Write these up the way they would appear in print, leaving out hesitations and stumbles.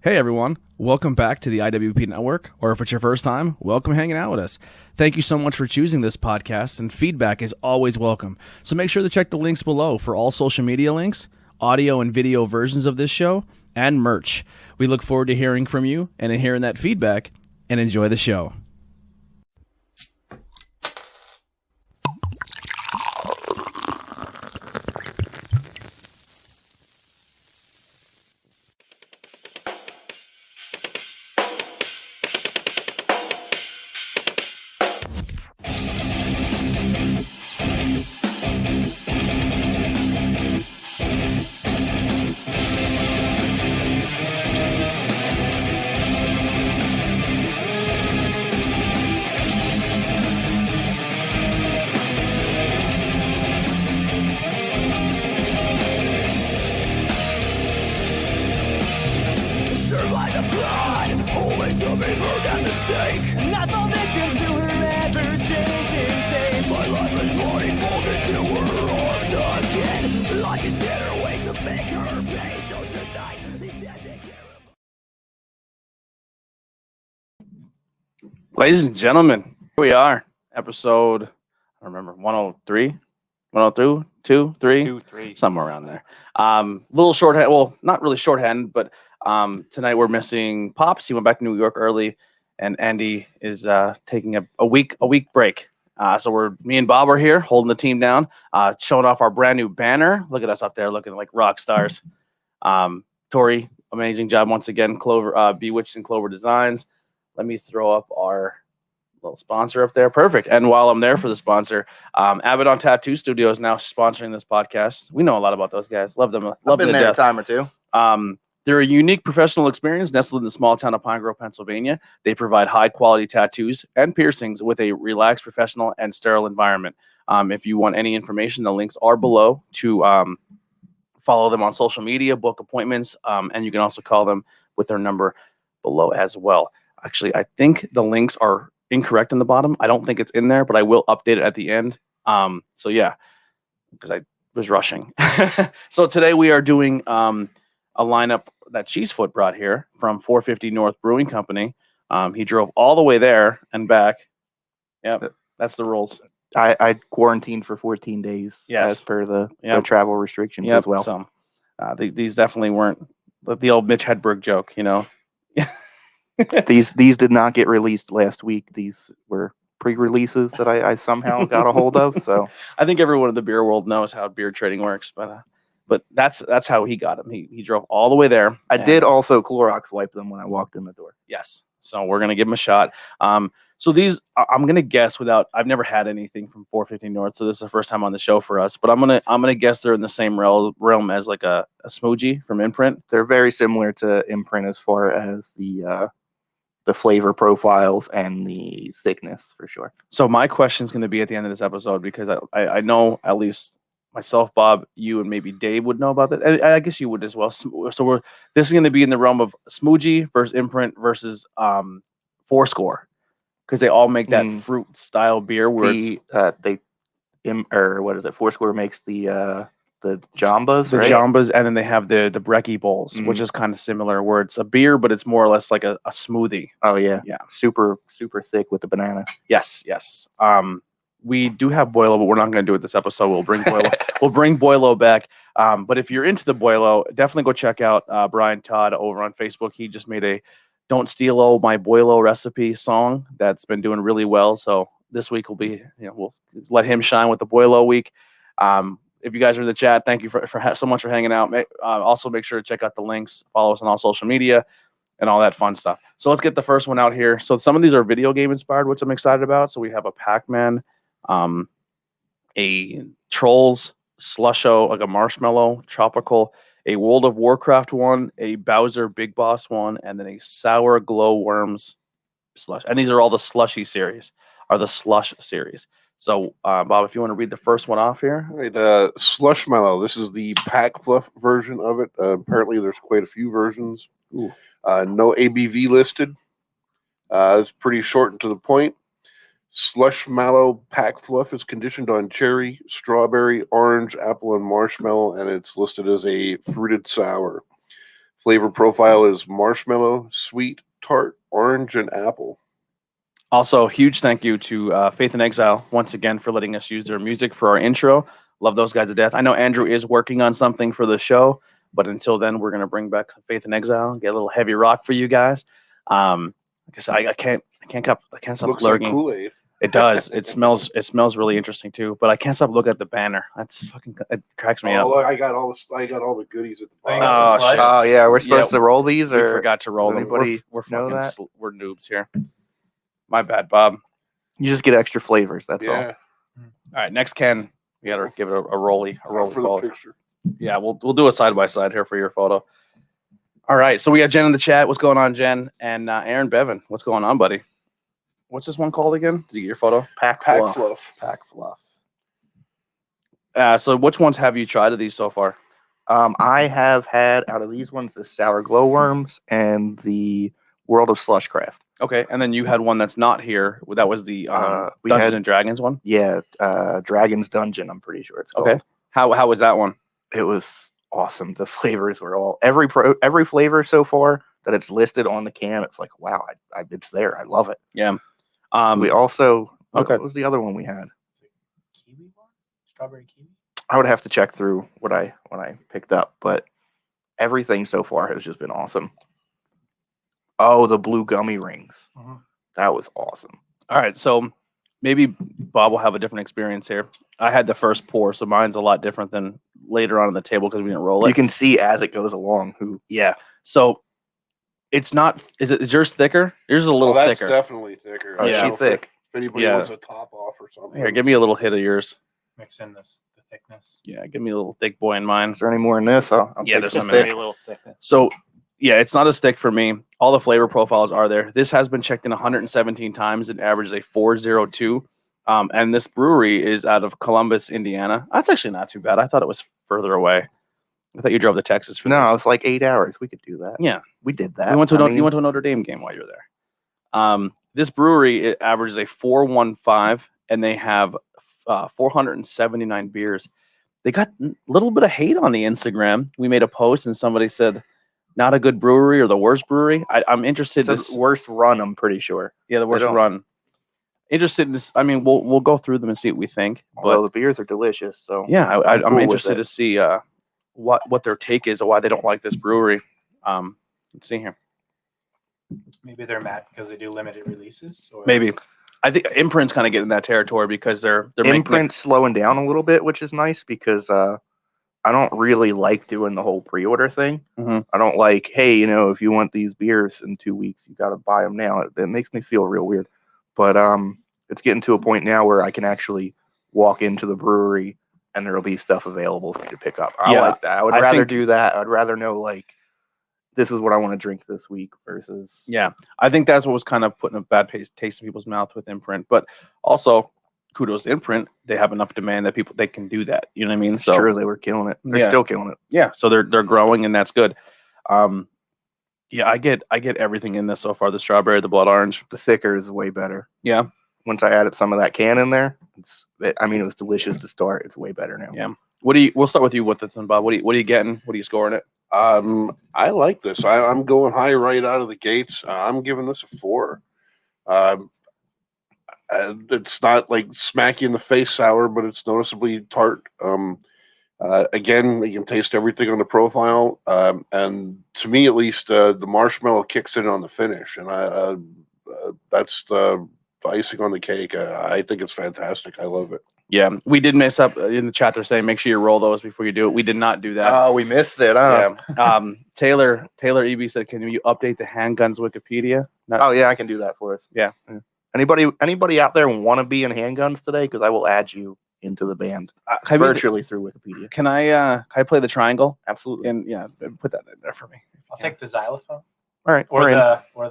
Hey everyone, welcome back to the IWP Network, or if it's your first time, welcome hanging out with us. Thank you so much for choosing this podcast, and feedback is always welcome. So make sure to check the links below for all social media links, audio and video versions of this show, and merch. We look forward to hearing from you and hearing that feedback, and enjoy the show. Ladies and gentlemen, here we are, episode, I don't remember, 103, 102, 2, 3, somewhere around there. Little shorthand, well, not really shorthand, but tonight we're missing Pops. He went back to New York early, and Andy is taking a week break. So me and Bob are here, holding the team down, showing off our brand new banner. Look at us up there, looking like rock stars. Tori, amazing job once again. Clover, Bewitched and Clover Designs. Let me throw up our little sponsor up there. Perfect. And while I'm there for the sponsor, Abaddon Tattoo Studio is now sponsoring this podcast. We know a lot about those guys. Love them. Love them to death. A time or two. They're a unique professional experience nestled in the small town of Pine Grove, Pennsylvania. They provide high-quality tattoos and piercings with a relaxed, professional, and sterile environment. If you want any information, the links are below to follow them on social media, book appointments, and you can also call them with their number below as well. Actually, I think the links are incorrect in the bottom. I don't think it's in there, but I will update it at the end. So yeah, because I was rushing. So today we are doing a lineup that Cheesefoot brought here from 450 North Brewing Company. He drove all the way there and back. Yep, that's the rules. I quarantined for 14 days as per the travel restrictions as well. So these definitely weren't the old Mitch Hedberg joke, you know. These did not get released last week. These were pre-releases that I somehow got a hold of. So I think everyone in the beer world knows how beer trading works, but that's how he got them. He drove all the way there. I did also Clorox wipe them when I walked in the door. Yes. So we're gonna give them a shot. So these I'm gonna guess I've never had anything from 450 North, so this is the first time on the show for us. But I'm gonna guess they're in the same realm as like a smoothie from Imprint. They're very similar to Imprint as far as the flavor profiles and the thickness for sure. So my question is going to be at the end of this episode, because I know at least myself, Bob, you, and maybe Dave would know about that. I guess you would as well. So this is going to be in the realm of Smoothie versus Imprint versus Fourscore, because they all make that fruit style beer where Fourscore makes the Jambas, right? Jambas, and then they have the Brekkie bowls, which is kind of similar, where it's a beer, but it's more or less like a smoothie. Oh yeah, super thick with the banana. Yes. We do have Boilo, but we're not going to do it this episode. We'll bring Boilo. We'll bring Boilo back. But if you're into the Boilo, definitely go check out Brian Todd over on Facebook. He just made a "Don't Steal My Boilo" recipe song that's been doing really well. So this week will be, we'll let him shine with the Boilo week. If you guys are in the chat, thank you for so much for hanging out. Also, make sure to check out the links, follow us on all social media, and all that fun stuff. So let's get the first one out here. So some of these are video game inspired, which I'm excited about. So we have a Pac-Man, a Trolls Slusho, like a marshmallow, tropical, a World of Warcraft one, a Bowser Big Boss one, and then a Sour Glow Worms slush. And these are all the slushy series, the slush series. So, Bob, if you want to read the first one off here. All right, Slush Mellow. This is the Pack Fluff version of it. Apparently, there's quite a few versions. No ABV listed. It's pretty short and to the point. Slush Mallow Pack Fluff is conditioned on cherry, strawberry, orange, apple, and marshmallow, and it's listed as a fruited sour. Flavor profile is marshmallow, sweet, tart, orange, and apple. Also, huge thank you to Faith in Exile once again for letting us use their music for our intro. Love those guys to death. I know Andrew is working on something for the show, but until then, we're gonna bring back some Faith in Exile, get a little heavy rock for you guys. Like I said, I can't stop Looks like lurking. Kool-Aid. It does. It smells really interesting too. But I can't stop looking at the banner. It cracks me up. Look, I got all the goodies at the Oh, you bottom. got the slide? shit. Oh yeah, we're supposed Yeah, to roll these, We or forgot to roll does them. anybody We're know fucking that? we're noobs here. My bad, Bob. you just get extra flavors. That's all. Yeah, All right, next can. We gotta give it a rolly for the call. picture. Yeah, we'll do a side by side here for your photo. All right, so we got Jen in the chat. What's going on, Jen? And Aaron Bevan. What's going on, buddy? What's this one called again? Did you get your photo? Pack Pack fluff. fluff. Pack Fluff. So which ones have you tried of these so far? I have had out of these ones the sour glowworms and the World of Slushcraft. Okay, and then you had one that's not here. That was the We Dungeons had- and Dragons one. Yeah, Dragon's Dungeon. I'm pretty sure it's called. Okay, how was that one? It was awesome. The flavors were all every flavor so far that it's listed on the can. It's like wow, it's there. I love it. Yeah. We also okay. What was the other one we had? Kiwi one? Strawberry kiwi? I would have to check through what I picked up, but everything so far has just been awesome. Oh, the blue gummy rings. Mhm. That was awesome. All right, so maybe Bob will have a different experience here. I had the first pour, so mine's a lot different than later on in the table because we didn't roll it. You can see as it goes along who. Yeah. So it's not. Is yours thicker? Yours is a little That's thicker. definitely thicker. Oh, I Yeah. don't she's know thick. If anybody Yeah. wants a top off or something. Here, give me a little hit of yours. Mix in the thickness. Yeah, give me a little thick boy in mine. Is there any more in this? I'll Yeah, take there's the some in thick. there. A little thickness. So, yeah, it's not a stick for me. All the flavor profiles are there. This has been checked in 117 times. It averages a 402. And this brewery is out of Columbus, Indiana. That's actually not too bad. I thought it was further away. I thought you drove to Texas for No, this. it's like 8 hours. We could do that. Yeah. We did that. You went to I mean, you went to a Notre Dame game while you were there. This brewery, it averages a 415, and they have 479 beers. They got a little bit of hate on the Instagram. We made a post, and somebody said, "Not a good brewery or the worst brewery." I'm interested. it's To the worst run. I'm pretty sure. yeah, the worst don't- run. Interested in this. I mean, we'll go through them and see what we think. Although But the beers are delicious, so yeah, I'm I'm cool with interested it. to see what their take is or why they don't like this brewery. Let's see here. Maybe they're mad because they do limited releases. Or Maybe I think Imprint's kind of getting that territory because they're making it- Imprint's slowing down a little bit, which is nice because I don't really like doing the whole pre-order thing. Mhm. I don't like, hey, if you want these beers in 2 weeks, you got to buy them now. It makes me feel real weird. But it's getting to a point now where I can actually walk into the brewery and there'll be stuff available for me to pick up. I Yeah, like that. I would I rather think- do that. I'd rather know like this is what I want to drink this week versus Yeah, I think that's what was kind of putting a bad taste in people's mouth with Imprint. But also, kudos to Imprint. They have enough demand that they can do that. You know what I mean? It's true, they were killing it. They're Yeah. still killing it. Yeah, so they're growing and that's good. Yeah, I get everything in this so far. The strawberry, the blood orange. The thicker is way better. Yeah, Once I added some of that can in there, it was delicious to start. It's way better now. yeah. We'll start with you with this one, Bob. What are you getting? What are you scoring it? I like this. I'm going high right out of the gates. I'm giving this a 4. It's not like smacky in the face sour, but it's noticeably tart. Again, you can taste everything on the profile, and to me, at least, the marshmallow kicks in on the finish, and that's the icing on the cake. I think it's fantastic. I love it. Yeah, we did mess up in the chat. They're saying make sure you roll those before you do it. We did not do that. Oh, we missed it. Huh? Yeah. Taylor EB said, "Can you update the handguns Wikipedia?" Not- Oh yeah, I can do that for us. Yeah. Anybody out there want to be in handguns today? Because I will add you into the band have you- virtually through Wikipedia. Can I play the triangle? Absolutely. And yeah, put that in there for me. I'll take the xylophone All right. or we're in.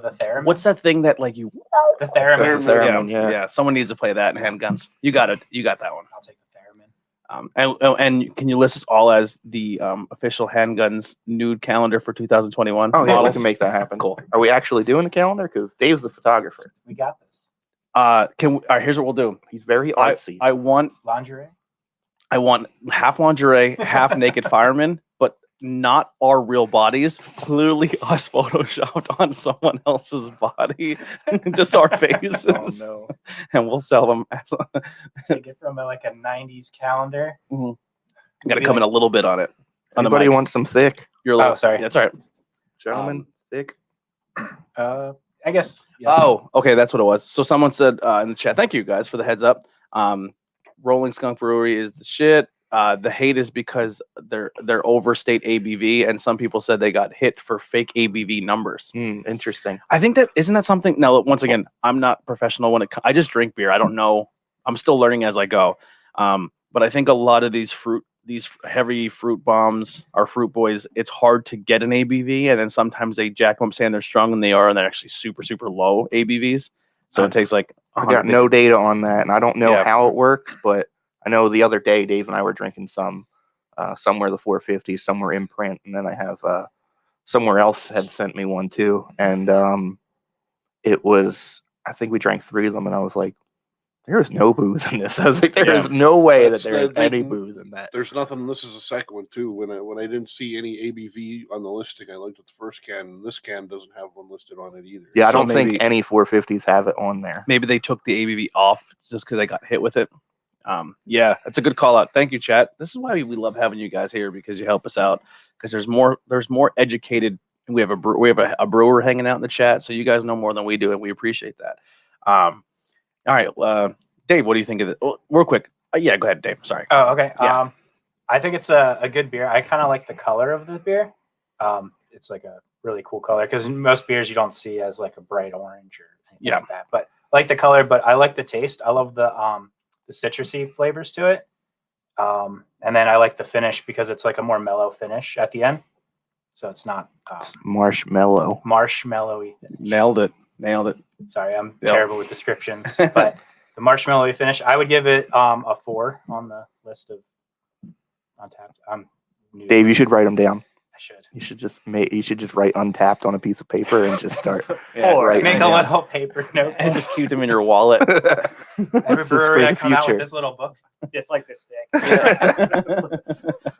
the theremin. What's that thing that like you? the theremin? There's the theremin, yeah, yeah. Someone needs to play that in handguns. You got it. You got that one. I'll take the theremin. And can you list us all as the official handguns nude calendar for 2021? Oh yeah, we models? can make that happen. Cool. Are we actually doing the calendar? Because Dave's the photographer. We got this. All right, here's what we'll do. He's very artsy. I want Lingerie. half lingerie, half naked fireman, but not our real bodies, clearly us photoshopped on someone else's body, just our faces. Oh no. And we'll sell them. Take it from like a 90s calendar. Got to come in a little bit on it. On the Anybody mic. want some thick? You're a little, sorry. Yeah, that's all right. Gentlemen, thick? I guess. Oh, okay, that's what it was. So someone said in the chat, thank you guys for the heads up. Rolling Skunk Brewery is the shit. The hate is because they're overstate ABV, and some people said they got hit for fake ABV numbers. Interesting. I think that isn't that something. Now, once again, I'm not professional when I just drink beer. I don't know. I'm still learning as I go. But I think a lot of these heavy fruit bombs or fruit boys, it's hard to get an ABV, and then sometimes they jack them up saying they're strong, and they're actually super, super low ABVs. So it takes like I got no data on that, and I don't know Yeah. how it works, but I know the other day Dave and I were drinking some somewhere the 450, somewhere Imprint, and then I have somewhere else had sent me one too, and it was, I think we drank 3 of them, and I was like, there is no booze in this. I was like, there is no way that there is any booze in that. There's nothing. This is the second one too. When I didn't see any ABV on the listing, I looked at the first can, and this can doesn't have one listed on it either. Yeah, I So don't think maybe- any 450s have it on there. Maybe they took the ABV off just because they got hit with it. Yeah, that's a good call out. Thank you, chat. This is why we love having you guys here, because you help us out. Because there's more educated. We have a brewer hanging out in the chat, so you guys know more than we do, and we appreciate that. All right, Dave, what do you think of it? Well, real quick. Yeah, go ahead, Dave. Sorry. Oh, okay. Yeah. I think it's a good beer. I kind of like the color of the beer. It's like a really cool color, because most beers you don't see as like a bright orange or anything like that. But I like the color, but I like the taste. I love the citrusy flavors to it. And then I like the finish because it's like a more mellow finish at the end. So it's not Marshmallow. marshmallowy finish. Nailed it. Sorry, I'm Yep. terrible with descriptions, but the marshmallowy finish, I would give it a 4 on the list of Untapped. Dave, you should write them down. I should. You should just write Untapped on a piece of paper and just start. Or right make a now. little paper note. And just keep them in your wallet. Every This is brewery for I the come out future. with this little book, just like this stick.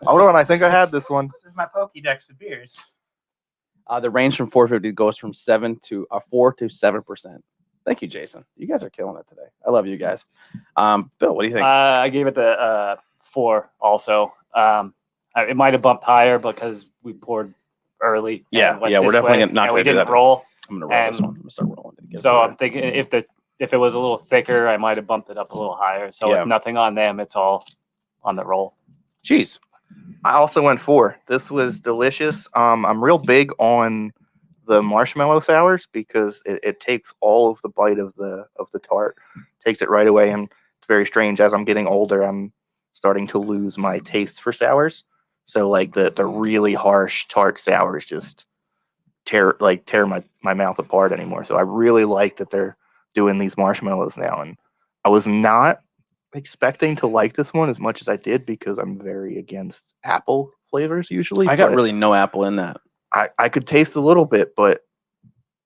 Hold on, I think I had this one. This is my Pokédex of beers. The range from 450 goes from 4 to 7%. Thank you, Jason. You guys are killing it today. I love you guys. Bill, what do you think? I gave it the 4 also. It might have bumped higher because we poured early. Yeah, and went we're this definitely way, not and gonna we do didn't that. roll. I'm gonna roll this and one. I'm gonna start rolling it. So I'm thinking if it was a little thicker, I might have bumped it up a little higher. So Yeah. it's nothing on them. It's all on the roll. Jeez. I also went 4. This was delicious. I'm real big on the marshmallow sours because it takes all of the bite of the tart, takes it right away, and it's very strange. As I'm getting older, I'm starting to lose my taste for sours. So like the really harsh tart sours just tear my mouth apart anymore. So I really like that they're doing these marshmallows now, and I was not expecting to like this one as much as I did because I'm very against apple flavors usually. I got but really no apple in that. I could taste a little bit, but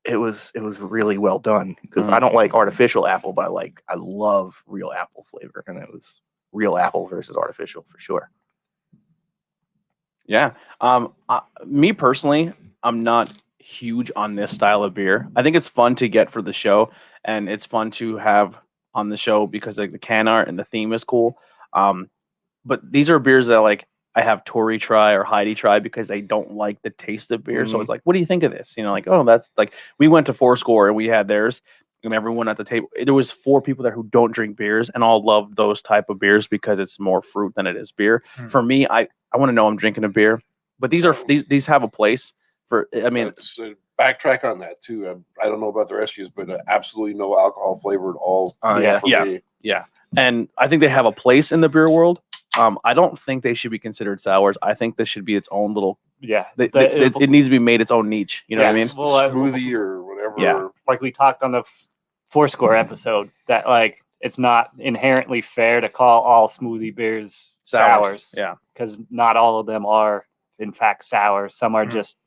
it was really well done because I don't like artificial apple, but I love real apple flavor, and it was real apple versus artificial for sure. Yeah. Me personally, I'm not huge on this style of beer. I think it's fun to get for the show, and it's fun to have on the show because like the can art and the theme is cool. But these are beers that I have Tori try or Heidi try because they don't like the taste of beer. So it's like, what do you think of this? Oh, that's we went to Fourscore and we had theirs, and everyone at the table, there was 4 people there who don't drink beers and all love those type of beers because it's more fruit than it is beer. For me, I want to know I'm drinking a beer, but these have a place for. I mean, backtrack on that too. I don't know about the rest of you, but absolutely no alcohol flavor at all. Yeah. for me. and I think they have a place in the beer world. I don't think they should be considered sours. I think this should be its own little. Yeah. It needs to be made its own niche. You know what I mean? Well, Smoothie or whatever. Yeah. like we talked on the Fourscore episode, that it's not inherently fair to call all smoothie beers sours. Yeah. Because not all of them are, in fact, sour. Some are just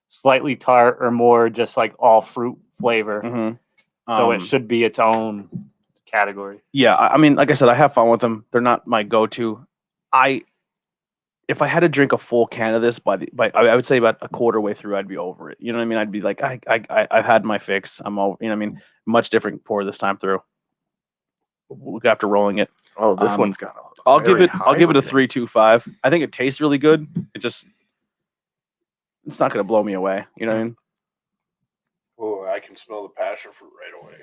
slightly tart or more just like all fruit flavor. Mm-hmm. So it should be its own category. Yeah. I mean, like I said, I have fun with them. They're not my go-to. I if I had to drink a full can of this I would say about a quarter way through, I'd be over it. You know what I mean? I'd be like, I've had my fix. I'm over. You know what I mean? Much different pour this time through. After rolling it. Oh, this one's got. I'll give it a 3.25. I think it tastes really good. It's not gonna blow me away. You know what I mean? Oh, I can smell the passion fruit right away.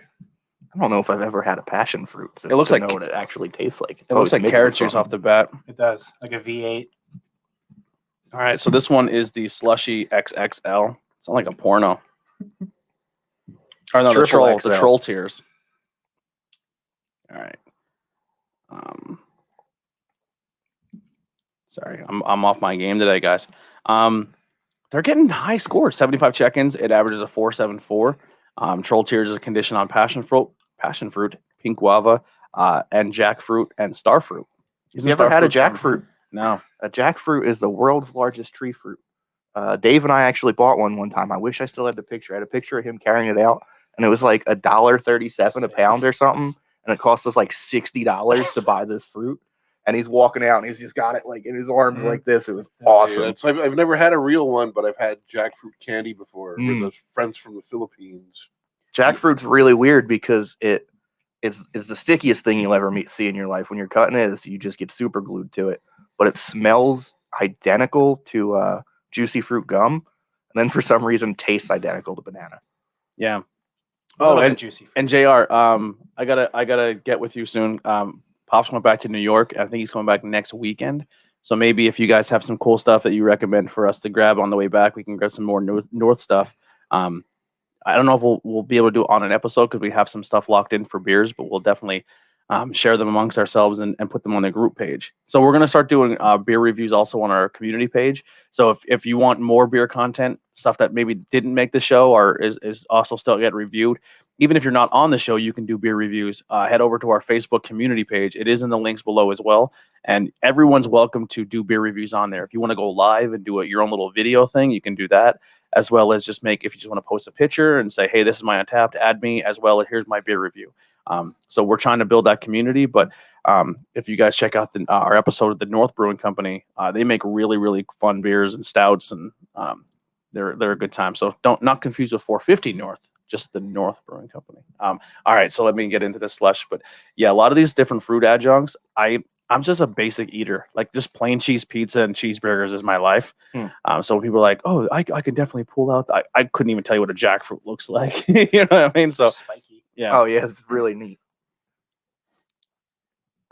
I don't know if I've ever had a passion fruit. It looks like know what it actually tastes like. It looks like carrot juice off the bat. It does, like a V8. All right, so this one is the slushy XXL. It's not like a porno. Or no, the troll tears. All right. Sorry, I'm off my game today, guys. They're getting high scores, 75 check-ins. It averages a 4.74. Troll tears is a condition on passion fruit, pink guava, and jackfruit and starfruit. Have you ever had a jackfruit? No. A jackfruit is the world's largest tree fruit. Dave and I actually bought one time. I wish I still had the picture. I had a picture of him carrying it out, and it was like $1.37 a pound or something, and it cost us like $60 to buy this fruit. And he's walking out, and he's just got it like in his arms like this. It was awesome. Yeah, I've never had a real one, but I've had jackfruit candy before with those friends from the Philippines. Jackfruit's really weird because it's the stickiest thing you'll ever see in your life. When you're cutting it, you just get super glued to it. But it smells identical to juicy fruit gum, and then for some reason tastes identical to banana. Yeah. Oh, and juicy fruit. And JR, I gotta get with you soon. Pop's went back to New York. I think he's coming back next weekend. So maybe if you guys have some cool stuff that you recommend for us to grab on the way back, we can grab some more North stuff. I don't know if we'll be able to do it on an episode because we have some stuff locked in for beers, but we'll definitely share them amongst ourselves and put them on the group page. So we're going to start doing beer reviews also on our community page. So if you want more beer content, stuff that maybe didn't make the show or is also still get reviewed, even if you're not on the show, you can do beer reviews. Head over to our Facebook community page. It is in the links below as well. And everyone's welcome to do beer reviews on there. If you want to go live and do your own little video thing, you can do that, as well as if you just want to post a picture and say, hey, this is my Untapped, add me, as well as here's my beer review. So we're trying to build that community. But if you guys check out our episode of the North Brewing Company, they make really, really fun beers and stouts, and they're a good time. So not confuse with 450 North. Just the North Brewing Company. All right, so let me get into this slush. But yeah, a lot of these different fruit adjuncts, I'm just a basic eater. Like just plain cheese pizza and cheeseburgers is my life. So when people are like, oh, I can definitely pull out, I couldn't even tell you what a jackfruit looks like. You know what I mean? So Spiky. yeah. Oh yeah, it's really neat.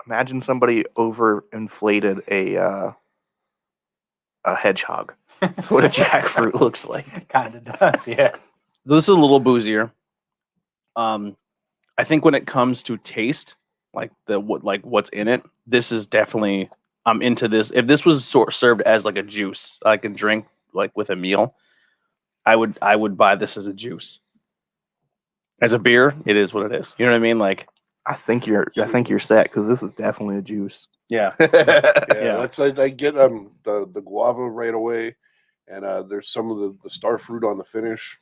Imagine somebody overinflated a hedgehog. That's what a jackfruit looks like. Kind of does, yeah. This is a little boozier. I think when it comes to taste, like what's in it, this is definitely, I'm into this. If this was served as like a juice, I can drink like with a meal, I would buy this as a juice. As a beer, it is what it is. You know what I mean? Like, I think you're set because this is definitely a juice. yeah. Yeah. I get the guava right away, and there's some of the star fruit on the finish.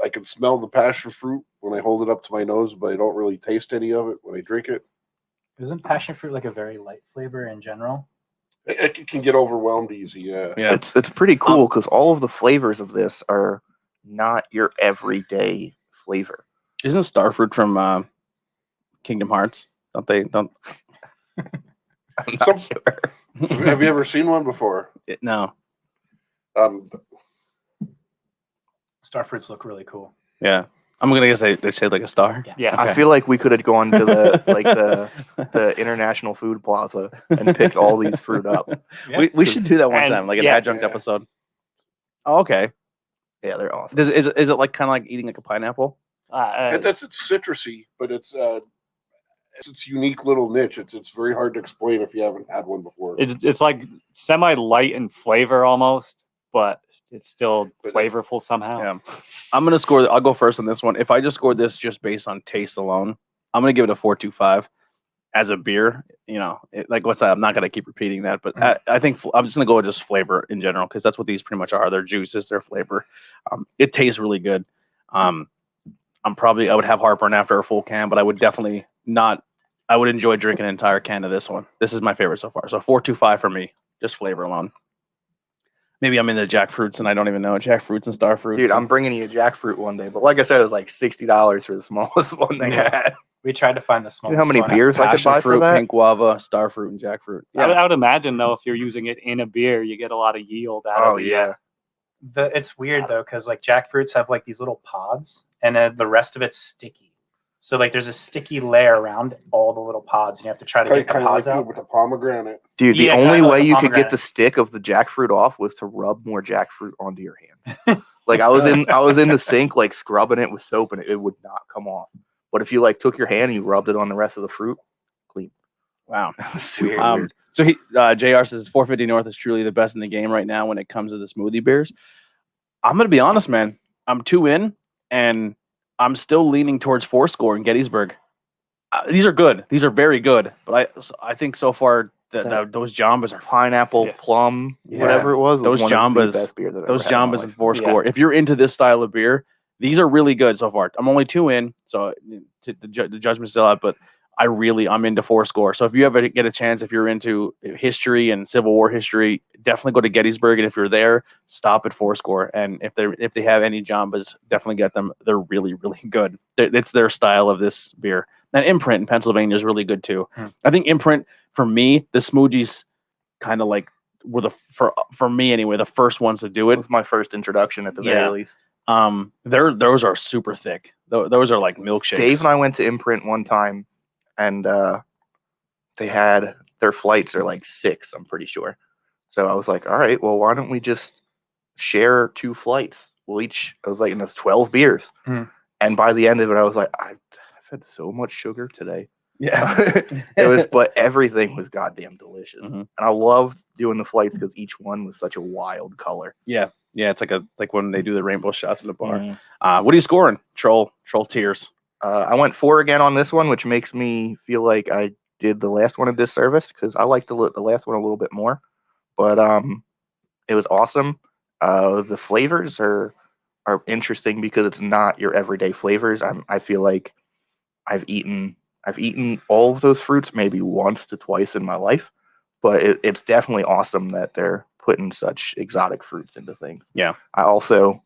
I can smell the passion fruit when I hold it up to my nose, but I don't really taste any of it when I drink it. Isn't passion fruit like a very light flavor in general? It can get overwhelmed easy, yeah. Yeah. It's pretty cool because all of the flavors of this are not your everyday flavor. Isn't starfruit from Kingdom Hearts? Don't they? I'm not sure. Have you ever seen one before? No. Starfruits look really cool. Yeah. I'm gonna guess they shaped like a star. Yeah. I feel like we could have gone to the International Food Plaza and picked all these fruit up. Yeah. We should do that one And- time, like an yeah. adjunct episode. Oh, okay. Yeah, they're awesome. Is it like kind of like eating like a pineapple? It's citrusy, but it's its unique little niche. It's very hard to explain if you haven't had one before. It's like semi light in flavor almost, but it's still flavorful somehow. Yeah. I'm gonna score. I'll go first on this one. If I just scored this just based on taste alone, I'm gonna give it a 4.25 as a beer. You know, like what's that? I'm not gonna keep repeating that, but I think I'm just gonna go with just flavor in general because that's what these pretty much are. Their juices, their flavor. It tastes really good. I would have heartburn after a full can, but I would definitely not. I would enjoy drinking an entire can of this one. This is my favorite so far. So 4.25 for me, just flavor alone. Maybe I'm in the jackfruits and I don't even know jackfruits and starfruits. Dude, I'm bringing you a jackfruit one day. But like I said, it was like $60 for the smallest one they had. We tried to find the You smallest know how many one. beers I could passion buy fruit, for that? pink guava, starfruit, and jackfruit. I would imagine though, if you're using it in a beer, you get a lot of yield out Oh of it. yeah. It's weird though, because like jackfruits have like these little pods, and the rest of it's sticky. So like there's a sticky layer around all the little pods, and you have to try to get the Kind of pods like out. with the pomegranate. Dude, the Yeah, only kinda like way a you could get pomegranate. the stick of the jackfruit off was to rub more jackfruit onto your hand. Like I was in the sink like scrubbing it with soap and it would not come off. But if you like took your hand and you rubbed it on the rest of the fruit, clean. Wow. Super Weird. weird. So JR says 450 North is truly the best in the game right now when it comes to the smoothie beers. I'm gonna be honest, man. I'm 2 in, and I'm still leaning towards Fourscore and Gettysburg. These are good. These are very good. But I think so far those Jambas are Pineapple, Yeah. plum, Yeah. whatever it was Those one of the Jambas- best beers I've those ever had in my Jambas and life. Fourscore. If you're into this style of beer, these are really good so far. I'm only 2 in, so the judgment's still out. But I'm into Fourscore. So if you ever get a chance, if you're into history and Civil War history, definitely go to Gettysburg. And if you're there, stop at Fourscore. And if they have any Jambas, definitely get them. They're really, really good. It's their style of this beer. And Imprint in Pennsylvania is really good too. I think Imprint, for me, the Smoogies kind of like were for me anyway, the first ones to do It it. was my first introduction at the very Yeah. least. Those are super thick. Those are like milkshakes. Dave and I went to Imprint one time, and they had their flights are like 6, I'm pretty sure. So I was like, all right, well, why don't we just share 2 flights? We'll each, I was like, and it's 12 beers. And by the end of it, I was like, I've had so much sugar today. Yeah. But everything was goddamn delicious. Mhm. And I loved doing the flights because each one was such a wild color. Yeah, it's like when they do the rainbow shots in the bar. Mhm. What are you scoring? Troll tears. I went 4 again on this one, which makes me feel like I did the last one a disservice because I liked the last one a little bit more. But it was awesome. The flavors are interesting because it's not your everyday flavors. I feel like I've eaten all of those fruits maybe once to twice in my life, but it's definitely awesome that they're putting such exotic fruits into things. Yeah. I also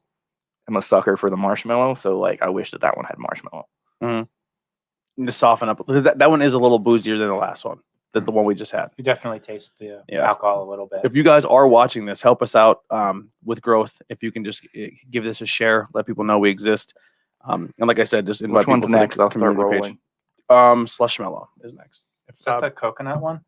am a sucker for the marshmallow, so like I wish that one had marshmallow. To soften up. That one is a little boozier than the last one, the one we just had. You definitely taste the Yeah. alcohol a little bit. If you guys are watching this, help us out with growth. If you can just give this a share, let people know we exist. And like I said, just invite Which one's people to next? the I'll start community rolling. page. Slushmallow is next. Is that the coconut one?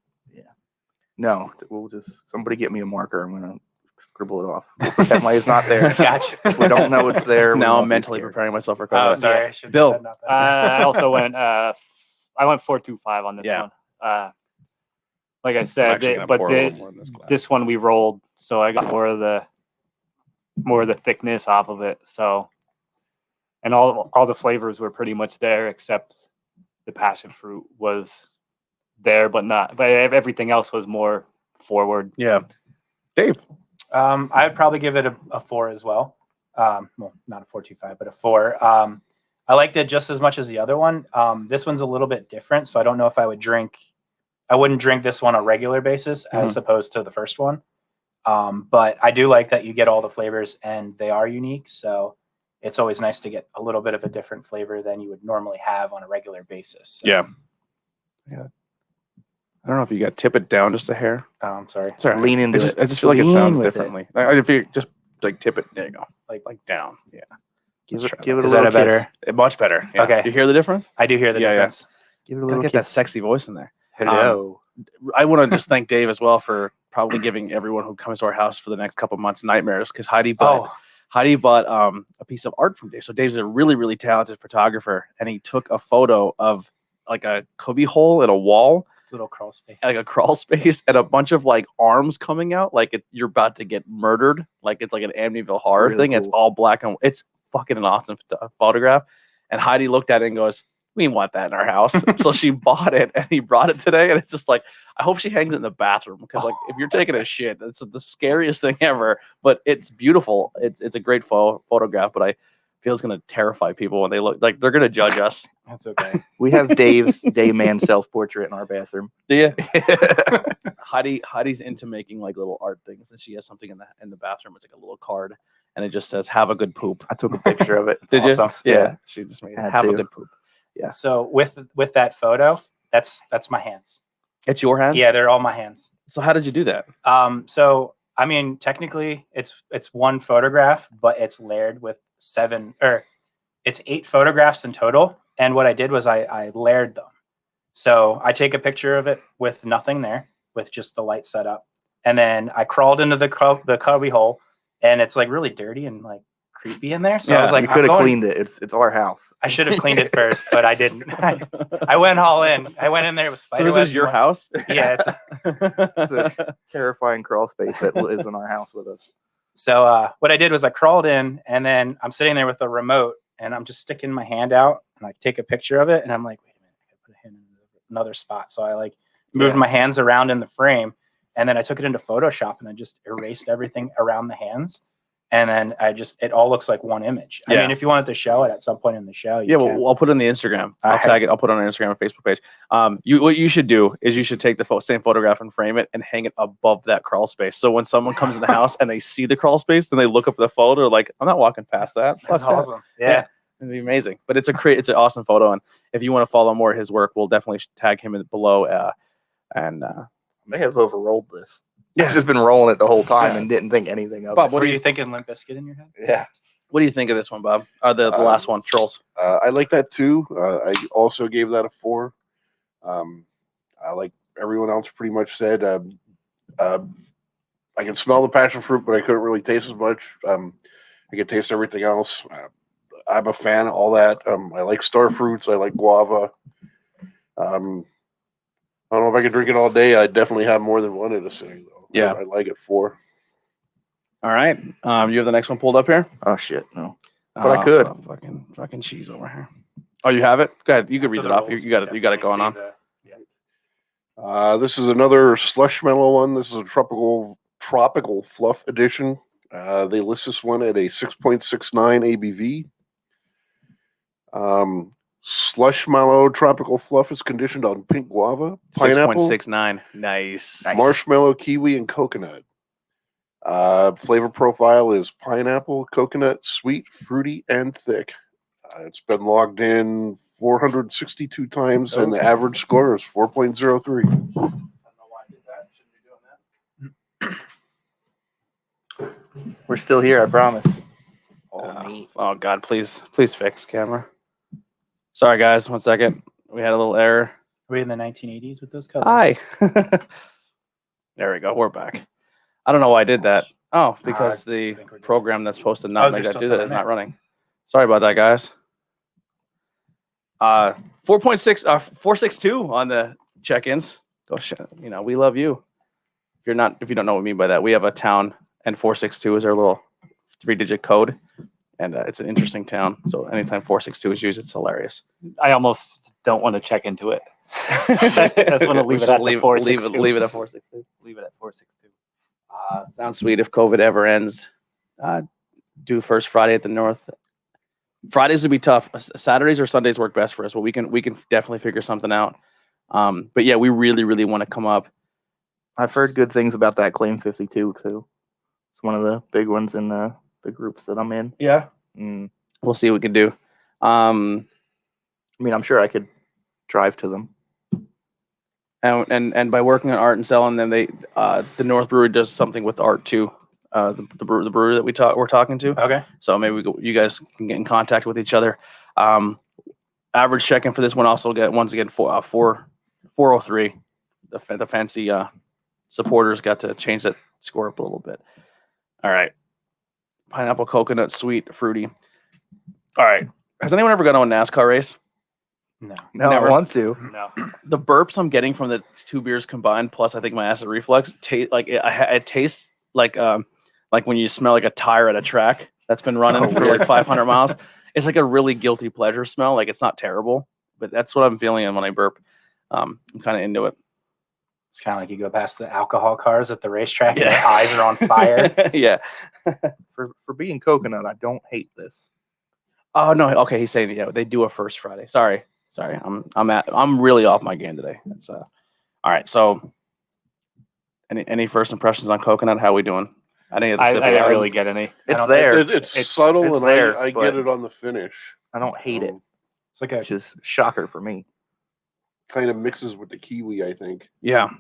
No, we'll just somebody get me a marker. I'm gonna scribble it off. We'll pretend like it's not there. Gotcha. If we don't know it's there, we Now won't I'm be mentally scared. preparing myself for Oh, co-host. sorry. I should have Bill. said nothing. I also went. I went 4.25 on this Yeah. one. Like I I'm said, actually gonna but pour a little more in this glass. this one we rolled, so I got more of the thickness off of it. So, and all the flavors were pretty much there, except the passion fruit was there, but everything else was more forward. Yeah. Dave. I'd probably give it a 4 as well. Well, not a 4.25, but a 4. I liked it just as much as the other one. This one's a little bit different, so I don't know if I wouldn't drink this one on a regular basis as opposed to the first one. But I do like that you get all the flavors and they are unique. So it's always nice to get a little bit of a different flavor than you would normally have on a regular basis. So, Yeah. I don't know if you got tip it down just a hair. Oh, I'm sorry. Sorry. Lean into I it. just feel like it Lean sounds with it. differently. If you just like tip it, there you go. Like down. Yeah. Give Let's it, try give it a Is that little a better? Much better. Yeah. Okay. You hear the difference? I do hear the Yeah, yeah. difference. Give it a Gotta little get kiss. that sexy voice in there. Hello. I want to just thank Dave as well for probably giving everyone who comes to our house for the next couple months nightmares because Heidi bought a piece of art from Dave. So Dave's a really, really talented photographer, and he took a photo of like a cubby hole in a wall, Little crawl space. like a crawl space, and a bunch of like arms coming out, like you're about to get murdered, like it's like an Amityville horror Really thing. It's cool. all black and it's fucking an awesome photograph. And Heidi looked at it and goes, "We want that in our house." So she bought it, and he brought it today. And it's just like, I hope she hangs it in the bathroom because like if you're taking a shit, it's the scariest thing ever. But it's beautiful. It's a great photograph. But feel it's gonna terrify people when they look like they're gonna judge us. That's okay. We have Dave's Dayman self-portrait in our bathroom. Do you? Heidi's into making like little art things, and she has something in the bathroom. It's like a little card, and it just says "Have a good poop." I took a picture of it. Did awesome. you? Yeah. She just made it. Had Have a to. good poop. Yeah. So with that photo, that's my hands. It's your hands. Yeah, they're all my hands. So how did you do that? So I mean, technically, it's one photograph, but it's layered with it's 8 photographs in total. And what I did was I layered them. So I take a picture of it with nothing there, with just the light set up, and then I crawled into the cubby hole, and it's like really dirty and like creepy in there. So I was like, you could have cleaned it. It's our house. I should have cleaned it first, but I didn't. I went all in. I went in there with So spider this webs. is your house? Yeah. It's a terrifying crawl space that lives in our house with us. So what I did was I crawled in, and then I'm sitting there with a remote, and I'm just sticking my hand out, and I take a picture of it, and I'm like, wait a minute, I gotta put a hand in another spot. So I like moved my hands around in the frame, and then I took it into Photoshop, and I just erased everything around the hands. And then it all looks like one image. I mean, if you wanted to show it at some point in the show, you can. Well, I'll put it on the Instagram. I'll tag it. I'll put it on our Instagram and Facebook page. What you should do is you should take the same photograph and frame it and hang it above that crawl space. So when someone comes in the house and they see the crawl space, then they look up the photo, like, I'm not walking past that. That's awesome. Yeah. It'd be amazing. But it's an awesome photo. And if you want to follow more of his work, we'll definitely tag him below. I may have overrolled this. I've just been rolling it the whole time and didn't think anything of Bob, it. what Were do you thinking Limp Bizkit in your head? Yeah. What do you think of this one, Bob? The last one, Trolls. I like that too. I also gave that a 4. I like everyone else pretty much said. I can smell the passion fruit, but I couldn't really taste as much. I could taste everything else. I'm a fan of all that. I like star fruits. I like guava. I don't know if I could drink it all day. I'd definitely have more than one in a sitting, though. Yeah. I like it 4. All right. You have the next one pulled up here? Oh shit, no. But I could. Fucking cheese over here. Oh, you have it? Go ahead. You can read it off. You got it going on. This is another slushmellow one. This is a tropical fluff edition. They list this one at a 6.69 ABV. Slushmallow tropical fluff is conditioned on pink guava, pineapple, 6.69. Nice. marshmallow, kiwi, and coconut. Flavor profile is pineapple, coconut, sweet, fruity, and thick. It's been logged in 462 times, and the average score is 4.03. I don't know why I did that. Shouldn't be doing that. We're still here, I promise. Oh God, please fix camera. Sorry guys, 1 second. We had a little error. Are we in the 1980s with those colors? Hi. There we go. We're back. I don't know why I did that. Oh, because the program that's supposed to not make that do that is not running. Sorry about that, guys. 4.6, 462 on the check-ins. Gosh, we love you. If you don't know what I mean by that, we have a town, and 462 is our little 3-digit code, and it's an interesting town. So anytime 462 is used, it's hilarious. I almost don't want to check into it. I just want to leave it at 462. Leave it at 462. Leave it at 462. Sounds sweet. If COVID ever ends, do first Friday at the North. Fridays would be tough. Saturdays or Sundays work best for us. But we can definitely figure something out. But yeah, we really, really want to come up. I've heard good things about that Claim 52 too. It's one of the big ones in the groups that I'm in. Yeah. We'll see what we can do. I mean, I'm sure I could drive to them. And by working on art and selling them, the North Brewery does something with art too. The brewery that we're talking to. Okay. So maybe you guys can get in contact with each other. Average check-in for this one also get once again 403. The fancy supporters got to change that score up a little bit. All right. Pineapple, coconut, sweet, fruity. All right. Has anyone ever gone on a NASCAR race? No. Never. I want to. No. The burps I'm getting from the 2 beers combined, plus I think my acid reflux, it tastes like when you smell like a tire at a track that's been running for like 500 miles. It's like a really guilty pleasure smell. Like it's not terrible, but that's what I'm feeling when I burp. I'm kind of into it. It's kind of like you go past the alcohol cars at the racetrack and their eyes are on fire. Yeah. For being coconut, I don't hate this. Oh no, okay. He's saying they do a first Friday. Sorry. I'm really off my game today. It's all right. So, any first impressions on coconut? How are we doing? I didn't really get any. It's there. It's subtle, it's and there, I but get it on the finish. I don't hate it. It's like a Which is shocker for me. Kind of mixes with the kiwi, I think. Yeah.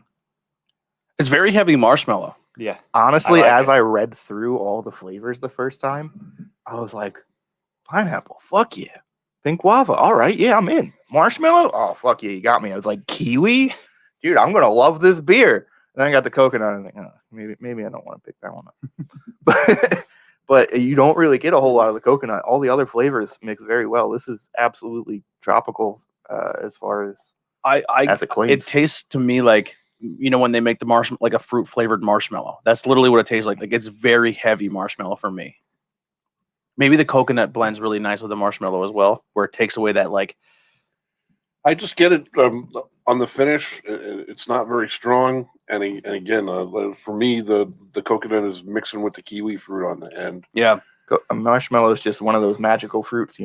It's very heavy marshmallow. Yeah. Honestly, I like as it. I read through all the flavors the first time, I was like, pineapple, fuck yeah. Pink guava, all right, yeah, I'm in. Marshmallow, oh fuck yeah, you got me. I was like, kiwi, dude, I'm gonna love this beer. And then I got the coconut, and I was like, oh, maybe I don't want to pick that one up. but you don't really get a whole lot of the coconut. All the other flavors mix very well. This is absolutely tropical as far as as it claims. It tastes to me like when they make the marshmallow, like a fruit flavored marshmallow. That's literally what it tastes like. Like it's very heavy marshmallow for me. Maybe the coconut blends really nice with the marshmallow as well, where it takes away that like. I just get it on the finish. It's not very strong, and again, for me, the coconut is mixing with the kiwi fruit on the end. Yeah, A marshmallow is just one of those magical fruits,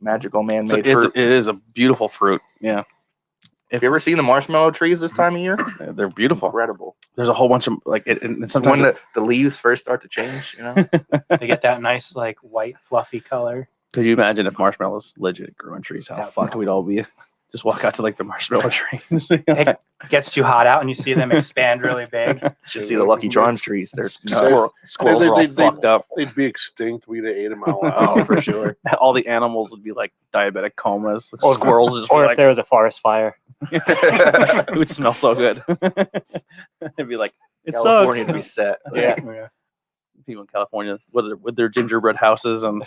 magical man-made fruit. It is a beautiful fruit. Yeah. Have you ever seen the marshmallow trees this time of year? They're beautiful. Incredible. There's a whole bunch of like and It's sometimes when the leaves first start to change, they get that nice like white fluffy color. Could you imagine if marshmallows legit grew on trees? How Yeah. fucked we'd all be. Just walk out to like the marshmallow tree. It gets too hot out and you see them expand really big. Should see the Lucky Charms trees. They're Squirrels are all fucked up. They'd be extinct. We'd have ate them out. Oh, for sure. All the animals would be like diabetic comas. Or- Squirrels just Or be if like, there was a forest fire. it would smell so good. It'd be like it California sucks. to be set. Yeah. People in California with their gingerbread houses and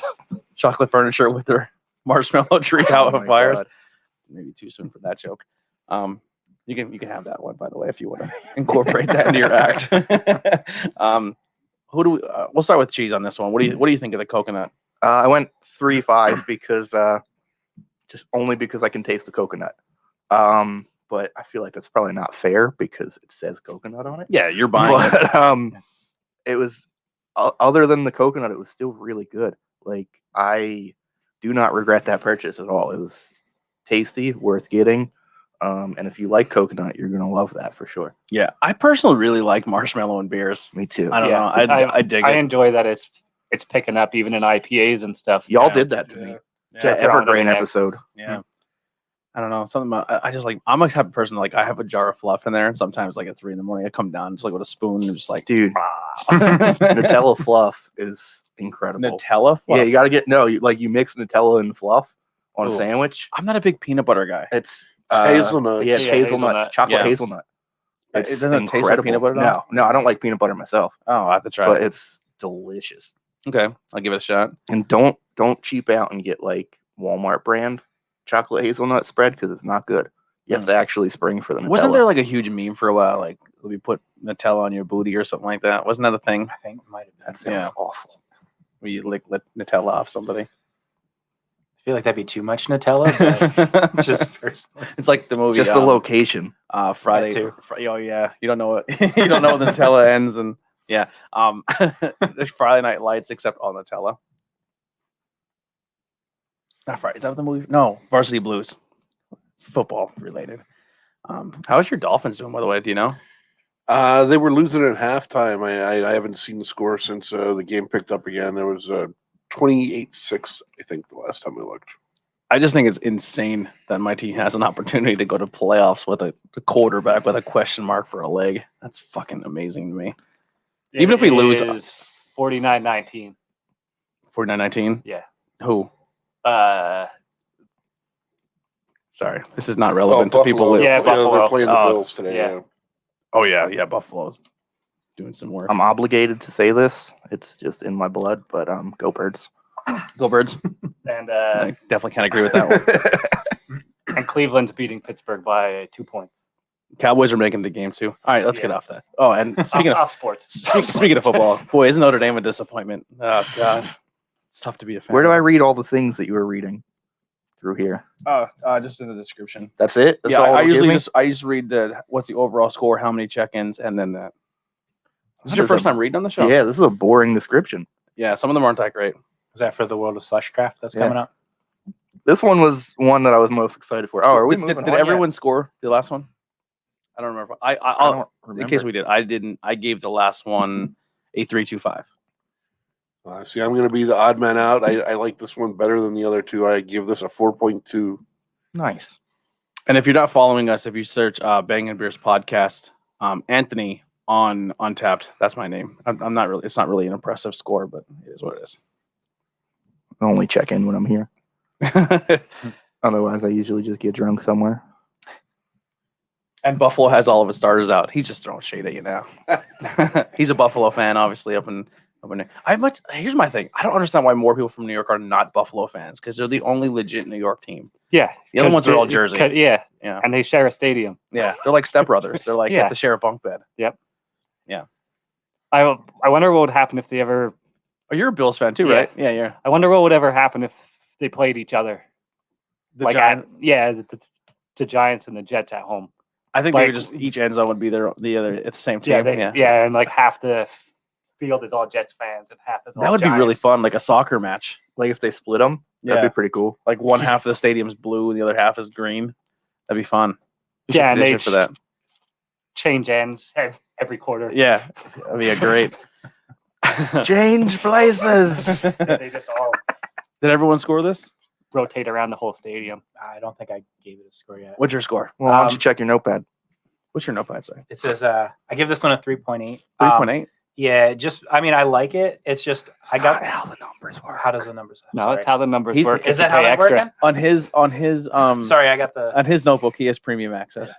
chocolate furniture with their marshmallow tree out Oh of my fires. God. Maybe too soon for that joke. You can have that one, by the way, if you want to incorporate that into your act. Who do we? We'll start with cheese on this one. What do you think of the coconut? I went 3.5 because just only because I can taste the coconut. But I feel like that's probably not fair because it says coconut on it. Yeah, you're buying it. But it was other than the coconut, it was still really good. Like I do not regret that purchase at all. It was tasty, worth getting. And if you like coconut, you're gonna love that for sure. Yeah, I personally really like marshmallow in beers. Me too. I don't know. I dig I it. enjoy that it's picking up even in IPAs and stuff. Y'all Yeah. did that to me. Yeah, The Evergreen episode. yeah. I don't know. Something about I just like I'm a type of person like I have a jar of fluff in there, and sometimes like at 3 a.m. I come down just like with a spoon and just like Dude, Nutella Nutella fluff is incredible. fluff. Yeah, you gotta get you mix Nutella and fluff on Ooh. a sandwich. I'm not a big peanut butter guy. It's hazelnut. Yeah, it's Yeah, hazelnut, hazelnut. chocolate Yeah. hazelnut. It doesn't taste like peanut butter, though? No, no, I don't like peanut butter myself, Oh, I have to try but it. it's delicious. Okay, I'll give it a shot. And don't cheap out and get like Walmart brand chocolate hazelnut spread because it's not good. You have to actually spring for the Nutella. Wasn't there like a huge meme for a while? Like, we put Nutella on your booty or something like that. Wasn't that a thing? I think it might have been. That sounds Yeah. awful. Where you lick Nutella off somebody? I feel like that'd be too much Nutella, but it's just personally. It's like the movie. Just the location. Friday. That too. Oh yeah, you don't know what you don't know when the Nutella ends, and yeah. There's Friday Night Lights except all Nutella. Not Friday. Is that what the movie? No, Varsity Blues. Football related. How's your Dolphins doing, by the way? Do you know? They were losing at halftime. I haven't seen the score since the game picked up again. It was 28-6, I think, the last time I looked. I just think it's insane that my team has an opportunity to go to playoffs with a quarterback with a question mark for a leg. That's fucking amazing to me. Even if we lose- it's 49-19. 49-19? Yeah. Who? Sorry, this is not Oh, relevant to people. Buffalo. Yeah, They're Buffalo. playing the Oh, Bills today. yeah. Oh yeah, Buffalo's doing some work. I'm obligated to say this. It's just in my blood, but go Birds. Go Birds. And I definitely can't agree with that one. and Cleveland's beating Pittsburgh by 2 points. Cowboys are making the game too. All right, let's get Yeah. off that. Oh, and speaking of off sports. speaking of football, boy, isn't Notre Dame a disappointment? Oh God, it's tough to be a fan. Where do I read all the things that you were reading through here? Oh, just in the description. That's it? That's Yeah, all I it'll give usually me? I just read what's the overall score, how many check-ins, and then that. This is That your is first a- time reading on the show? Yeah, this is a boring description. Yeah, some of them aren't that great. Is that for the World of Slushcraft that's Yeah. coming up? This one was one that I was most excited for. Oh, are we moving Did on? everyone score the last one? I don't remember. I I'll, don't remember. in case we did, I didn't. I gave the last one a 3.25. See, I'm going to be the odd man out. I like this one better than the other two. I give this a 4.2. Nice. And if you're not following us, if you search Bangin Beers podcast, Anthony on Untapped, that's my name. I'm not really. It's not really an impressive score, but it is what it is. I only check in when I'm here. Otherwise, I usually just get drunk somewhere. And Buffalo has all of its starters out. He's just throwing shade at you now. He's a Buffalo fan, obviously, up in there. Here's my thing. I don't understand why more people from New York are not Buffalo fans, because they're the only legit New York team. Yeah. The other 'cause ones are all they- Jersey. Yeah. Yeah. And they share a stadium. Yeah. They're like stepbrothers. They're like Yeah. have to share a bunk bed. I wonder what would happen if they ever. Oh, you're a Bills fan too, Yeah. right? Yeah, yeah. I wonder what would ever happen if they played each other. The like Giants. the Giants and the Jets at home. I think they like- would just each end zone would be the other at the same Yeah, team. and like half the field is all Jets fans and half is all That would be really Giants. fun, like a soccer match. Like if they split them, Yeah. that'd be pretty cool. Like one half of the stadium's blue and the other half is green. That'd be fun. We should Yeah, and petition they for that. Change ends every quarter. Yeah, that'd be a great. Change places. They just all Did everyone score this? rotate around the whole stadium. I don't think I gave it a score yet. What's your score? Well, why don't you check your notepad? What's your notepad say? It says I give this one a 3.8. 3.8. Yeah, I like it. It's just I got how the numbers work. how does the numbers? No, Sorry. that's how the numbers He's- work. Is if you that how pay they extra. working? On his Sorry, I got the. on his notebook he has premium access.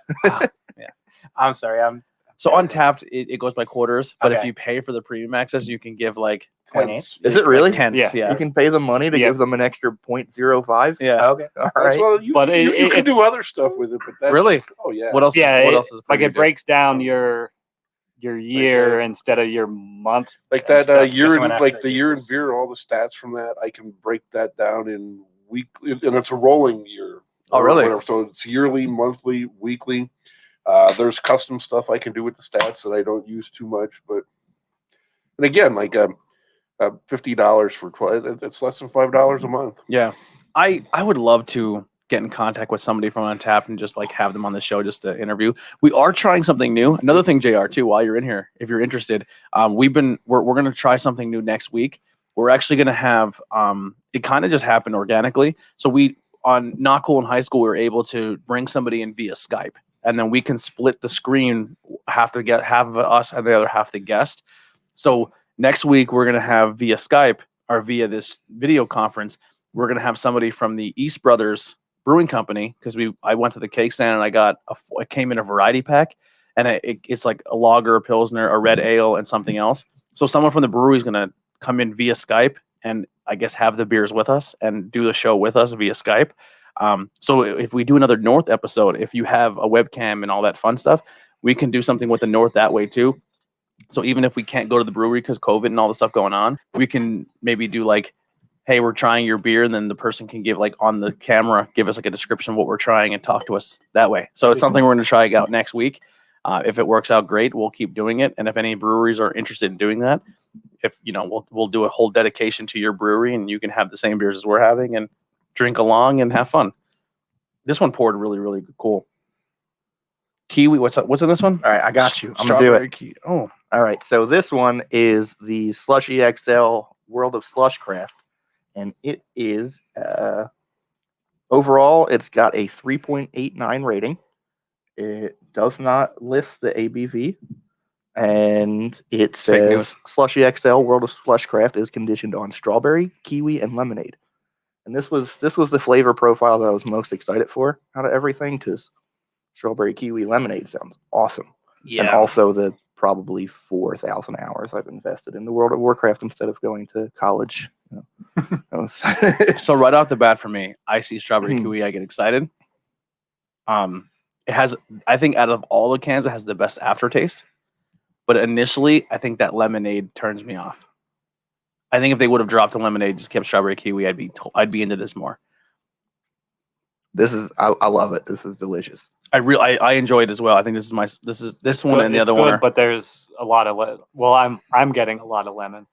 I'm sorry. I'm So Untapped it goes by quarters, but if Okay. you pay for the premium access, you can give like 0.8. Is it really? like tenths. Yeah. Yeah. You can pay them money to Yeah. give them an extra 0.05. Yeah. Okay. All That's right. well, you, But you, it- you can do it's- other stuff with it, but that's Really? Oh yeah. What else? Yeah, what it- else is like premium it do? breaks down your year instead of your month. Like That's that good. year Guess in I'm gonna like have the to year get in this. beer, all the stats from that, I can break that down in weekly, and it's a rolling year. Oh, or really? whatever. So it's yearly, monthly, weekly. There's custom stuff I can do with the stats that I don't use too much, but and again, like $50 for 12, it's less than $5 a month. Yeah. I would love to get in contact with somebody from Untapped and just like have them on the show just to interview. We are trying something new. Another thing, JR, too, while you're in here, if you're interested, we're going to try something new next week. We're actually going to have it kind of just happened organically. So we on Not Cool in High School, we were able to bring somebody in via Skype, and then we can split the screen, have us and the other half the guest. So next week we're going to have via Skype or via this video conference, we're going to have somebody from the East Brothers Brewing Company, because I went to the cake stand and I got it came in a variety pack, and it's like a lager, a pilsner, a red ale, and something else. So someone from the brewery is going to come in via Skype and I guess have the beers with us and do the show with us via Skype. So if we do another North episode, if you have a webcam and all that fun stuff, we can do something with the North that way too. So even if we can't go to the brewery because COVID and all the stuff going on, we can maybe do like, hey, we're trying your beer, and then the person can give like on the camera, give us like a description of what we're trying and talk to us that way. So it's something we're going to try out next week. If it works out great, we'll keep doing it. And if any breweries are interested in doing that, we'll do a whole dedication to your brewery, and you can have the same beers as we're having and drink along and have fun. This one poured really, really cool. Kiwi, what's in this one? All right, I got you. I'm going to do it. Kiwi. Oh, All right, so this one is the Slushy XL World of Slushcraft, and it is overall it's got a 3.89 rating. It does not list the ABV, and it Fake says news. Slushy XL World of Slushcraft is conditioned on strawberry, kiwi, and lemonade. And this was the flavor profile that I was most excited for out of everything, because strawberry, kiwi, lemonade sounds awesome. And also the probably 4,000 hours I've invested in the World of Warcraft instead of going to college. That was- So right off the bat for me, I see strawberry kiwi, I get excited. It has, I think out of all the cans, it has the best aftertaste. But initially, I think that lemonade turns me off. I think if they would have dropped the lemonade, just kept strawberry kiwi, I'd be into this more. I love it. This is delicious. I enjoy it as well. I think this one and the It's other good, one are. but there's a lot of I'm getting a lot of lemon.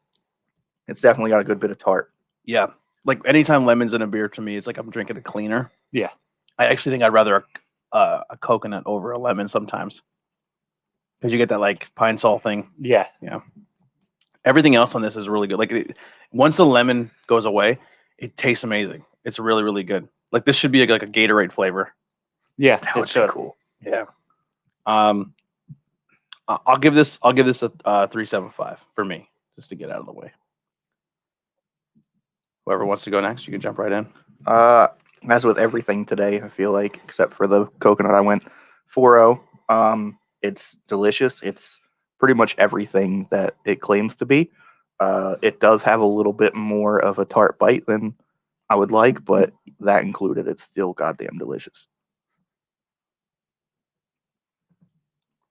It's definitely got a good bit of tart. Yeah. Like anytime lemon's in a beer to me, it's like I'm drinking a cleaner. Yeah. I actually think I'd rather a coconut over a lemon sometimes. Because you get that like pine sol thing. Yeah. Everything else on this is really good. Like once the lemon goes away, it tastes amazing. It's really, really good. Like this should be like a Gatorade flavor. Yeah. That It would be should. cool. Yeah. I'll give this a 3.75 for me, just to get out of the way. Whoever wants to go next, you can jump right in. As with everything today, I feel like, except for the coconut, I went 4.0. It's delicious. It's pretty much everything that it claims to be. It does have a little bit more of a tart bite than I would like, but that included, it's still goddamn delicious.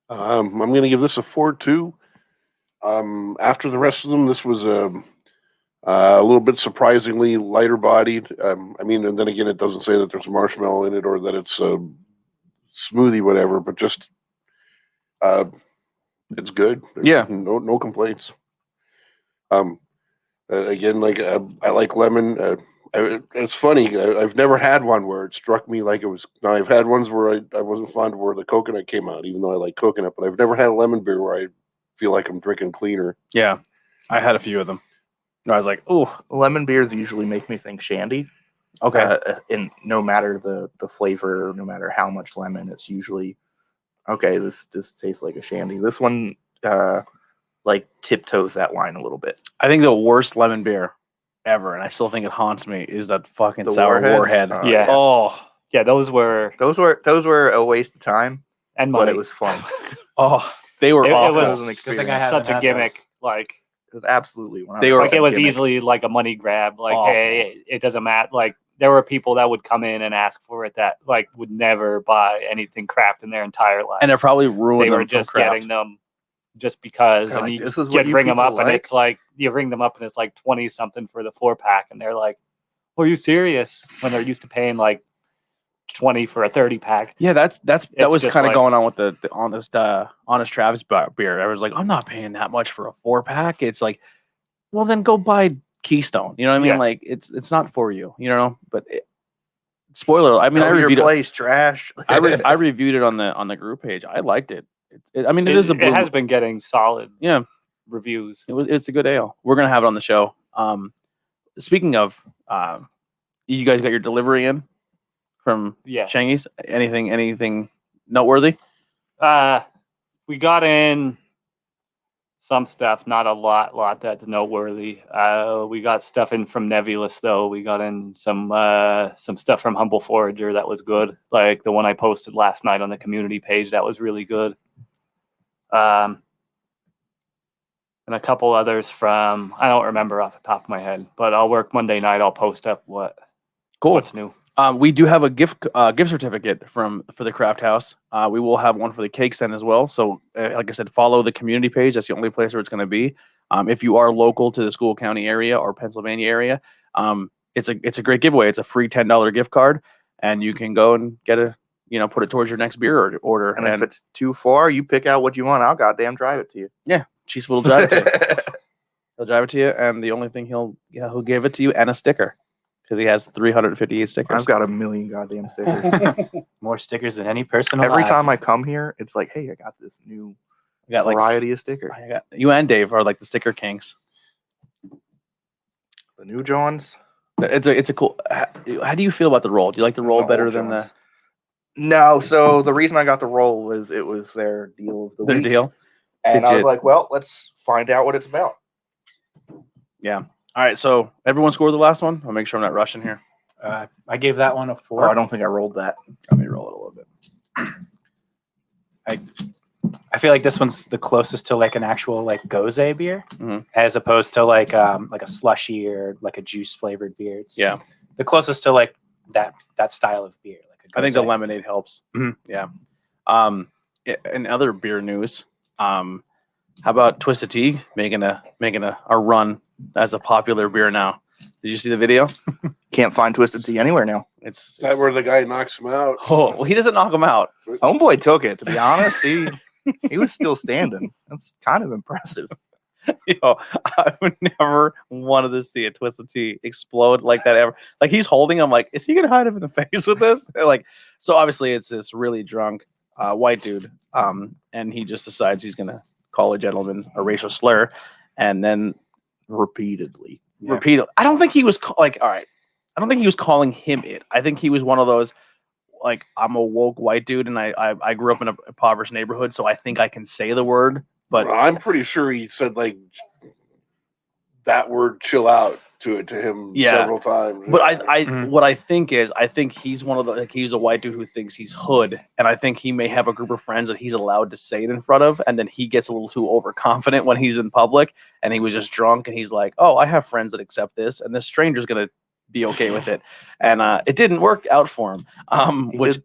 I'm going to give this a 4.2. After the rest of them, this was a little bit surprisingly lighter bodied. I mean, and then again, it doesn't say that there's marshmallow in it or that it's a smoothie, whatever, but just it's good. Yeah. No complaints. Again, like I like lemon. It's funny. I've never had one where it struck me like it was. Now I've had ones where I wasn't fond of where the coconut came out, even though I like coconut. But I've never had a lemon beer where I feel like I'm drinking cleaner. Yeah. I had a few of them. I was like, oh, Lemon beers usually make me think shandy. okay. And no matter the flavor, no matter how much lemon, it's usually okay. This tastes like a shandy. This one like tiptoes that line a little bit. I think the worst lemon beer ever, and I still think it haunts me, is that fucking The sour Warheads? warhead. Yeah. Oh, Yeah. Those were Those were a waste of time, and but money. it was fun. oh, they were It awful. was an Good thing I experience. haven't such a had gimmick. those. Like It was absolutely They were- it was gimmick. easily like a money grab. Like, Awful. hey, it doesn't matter. Like there were people that would come in and ask for it that like would never buy anything craft in their entire life. And it probably ruined they them were from just craft. getting them just because. They're And like, you, "This is you what you bring them people up and like?" it's like you bring them up and it's like 20 something for the 4-pack and they're like, "Are you serious?" When they're used to paying like 20 for a 30-pack. Yeah, that It's was just kind of like- going on with the honest Travis beer. I was like, I'm not paying that much for a 4-pack. It's like, well, then go buy Keystone. You know what I mean? Yeah. Like it's not for you. You know. But spoiler. I mean, I Know your reviewed it. place trash. I reviewed it on the group page. I liked it. I mean, it It, is a it blue. has been getting solid Yeah, reviews. it's a good ale. We're gonna have it on the show. Speaking of, you guys got your delivery in from Yeah. Shangy's. Anything noteworthy? We got in some stuff, not a lot that's noteworthy. We got stuff in from Nebulous though. We got in some stuff from Humble Forager that was good. Like the one I posted last night on the community page, that was really good. And a couple others from, I don't remember off the top of my head, but I'll work Monday night. I'll post up what's new. We do have a gift certificate for the Craft House. We will have one for the cake stand as well. So, like I said, follow the community page. That's the only place where it's going to be. If you are local to the School County area or Pennsylvania area, it's a great giveaway. It's a free $10 gift card, and you can go and get put it towards your next beer order. And if it's too far, you pick out what you want. I'll goddamn drive it to you. Yeah, Chief will drive it to you. He'll drive it to you, and the only thing he'll give it to you and a sticker. Because he has 358 stickers. I've got a million goddamn stickers. More stickers than any person Every alive. time I come here, it's like, hey, I got this new I got variety of stickers. I got you and Dave are like the sticker kings. The new Johns. It's a cool. How do you feel about the roll? Do you like the roll The better old than Johns. No, so the reason I got the roll was it was their deal of the their week. deal? And Did I was you- like, well, let's find out what it's about. Yeah. All right. So everyone scored the last one. I'll make sure I'm not rushing here. I gave that one a 4. Oh, I don't think I rolled that. Let me roll it a little bit. I feel like this one's the closest to like an actual like Gose beer, Mhm. as opposed to like a slushy or like a juice flavored beer. It's Yeah. the closest to like that style of beer. Like a I think the Gose. lemonade helps. Mhm. Yeah. In other beer news, how about Twisted Tea making a run as a popular beer now? Did you see the video? Can't find Twisted Tea anywhere now. Is that where the guy knocks him out? Oh, well, he doesn't knock them out. Homeboy took it. To be honest, he was still standing. That's kind of impressive. I've never wanted to see a Twisted Tea explode like that ever. Like he's holding him, like, is he gonna hide him in the face with this? Like, so obviously it's this really drunk white dude, and he just decides he's gonna call a gentleman a racial slur, and then repeatedly. I don't think he was like, all right, I don't think he was calling him it. I think he was one of those, like, I'm a woke white dude, and I grew up in a impoverished neighborhood, so I think I can say the word. But I'm pretty sure he said like that word "chill out" to him several times. But what I think is, I think he's one of the, like, he's a white dude who thinks he's hood, and I think he may have a group of friends that he's allowed to say it in front of, and then he gets a little too overconfident when he's in public, and he was just drunk, and he's like, oh, I have friends that accept this, and this stranger's gonna be okay with it, and it didn't work out for him.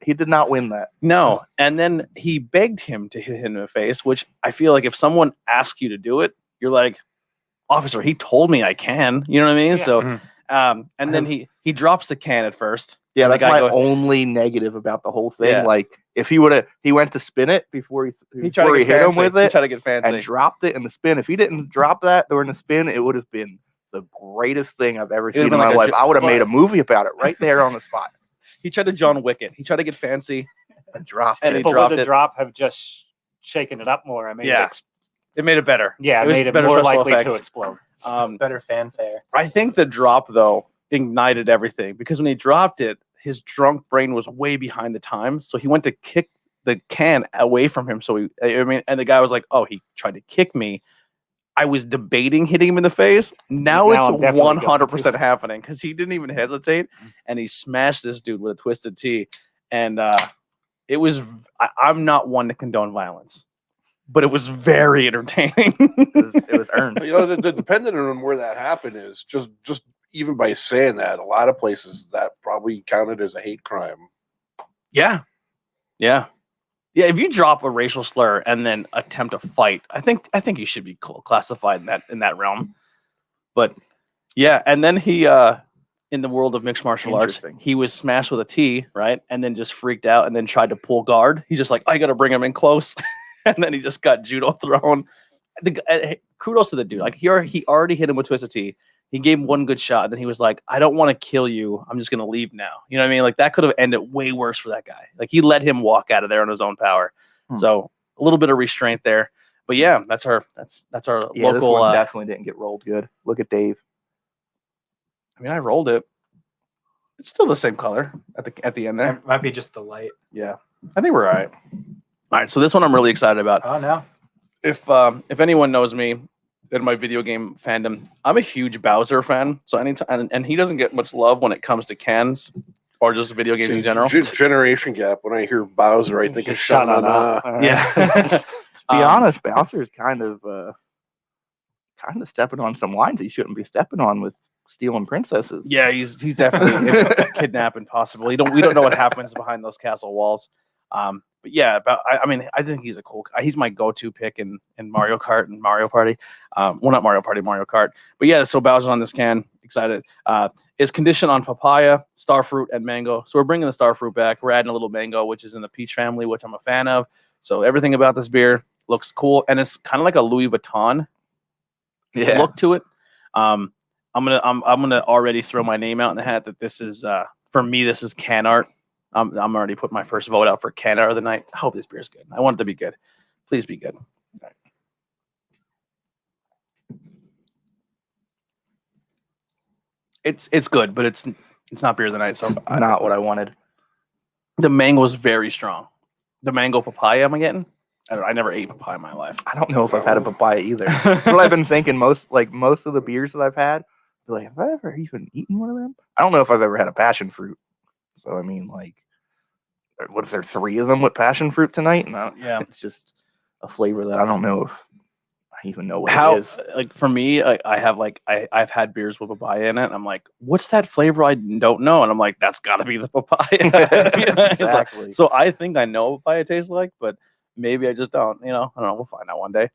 He did not win that. No, and then he begged him to hit him in the face, which I feel like if someone asks you to do it, you're like, officer, he told me I can. You know what I mean? Yeah. So, and then he drops the can at first. Yeah, and the that's guy my only negative about the whole thing. Yeah. Like, if he went to spin it before he tried to hit get him fancy. with He it tried to get fancy. and dropped it in the spin. If he didn't drop that during the spin, it would have been the greatest thing I've ever It seen would've in been my like life. I would have made a but- movie about it right there on the spot. He tried to John Wick it. He tried to get fancy. And dropped And it. he But dropped would the it. drop have just shaken it up more? I mean, Yeah. It made it better. it was made it better more special likely effects. to explode. Better fanfare. I think the drop, though, ignited everything, because when he dropped it, his drunk brain was way behind the time. So he went to kick the can away from him. So and the guy was like, oh, he tried to kick me. I was debating hitting him in the face. Now it's I'm definitely 100% happening, because he didn't even hesitate, and he smashed this dude with a Twisted Tea. And it was, I'm not one to condone violence, but it was very entertaining. It was earned. You know, depending on where that happened is just even by saying that, a lot of places that probably counted as a hate crime. Yeah. If you drop a racial slur and then attempt a fight, I think you should be classified in that realm. But yeah, and then he in the world of mixed martial arts, Interesting. he was smashed with a T, right? And then just freaked out and then tried to pull guard. He's just like, I got to bring him in close. And then he just got judo thrown. Kudos to the dude. Like, he already hit him with Twisted Tea. He gave him one good shot, and then he was like, I don't want to kill you. I'm just going to leave now. You know what I mean? Like, that could have ended way worse for that guy. Like, he let him walk out of there on his own power. So a little bit of restraint there. But yeah, that's our Yeah, this local. one definitely didn't get rolled good. Look at Dave. I mean, I rolled it. It's still the same color at the end there. It might be just the light. Yeah, I think we're all right. All right, so this one I'm really excited about. Oh no. If anyone knows me in my video game fandom, I'm a huge Bowser fan. So anytime, and he doesn't get much love when it comes to cans or just video games in general. Generation gap. When I hear Bowser, I think it's Sha-na-na. Yeah. To be honest, Bowser is kind of stepping on some lines he shouldn't be stepping on with stealing princesses. Yeah, he's definitely kidnapping possibly. We don't know what happens behind those castle walls. But yeah, I think he's he's my go-to pick in Mario Kart and Mario Party. Well, not Mario Party, Mario Kart. But yeah, so Bowser on this can, excited. Is conditioned on papaya, starfruit, and mango. So we're bringing the starfruit back. We're adding a little mango, which is in the peach family, which I'm a fan of. So everything about this beer looks cool, and it's kind of like a Louis Vuitton look to it. I'm gonna already throw my name out in the hat that this is for me. This is can art. I'm already put my first vote out for can art of the night. I hope this beer is good. I want it to be good. Please be good. Right. It's good, but it's not beer of the night. So Not what I wanted. the mango is very strong. The mango papaya am I getting? I never ate papaya in my life. I don't know if I've had a papaya either. That's what I've been thinking. Most of the beers that I've had, like, have I ever even eaten one of them? I don't know if I've ever had a passion fruit. So I mean, like, what if there are 3 of them with passion fruit tonight? No, Yeah. it's just a flavor that I don't know if I even know what How, it is. like, for me, I've had beers with papaya in it, and I'm like, what's that flavor I don't know? And I'm like, that's got to be the papaya. You know? It's like- Exactly. so I think I know what papaya tastes like, but maybe I just don't. You know, I don't know. We'll find out one day.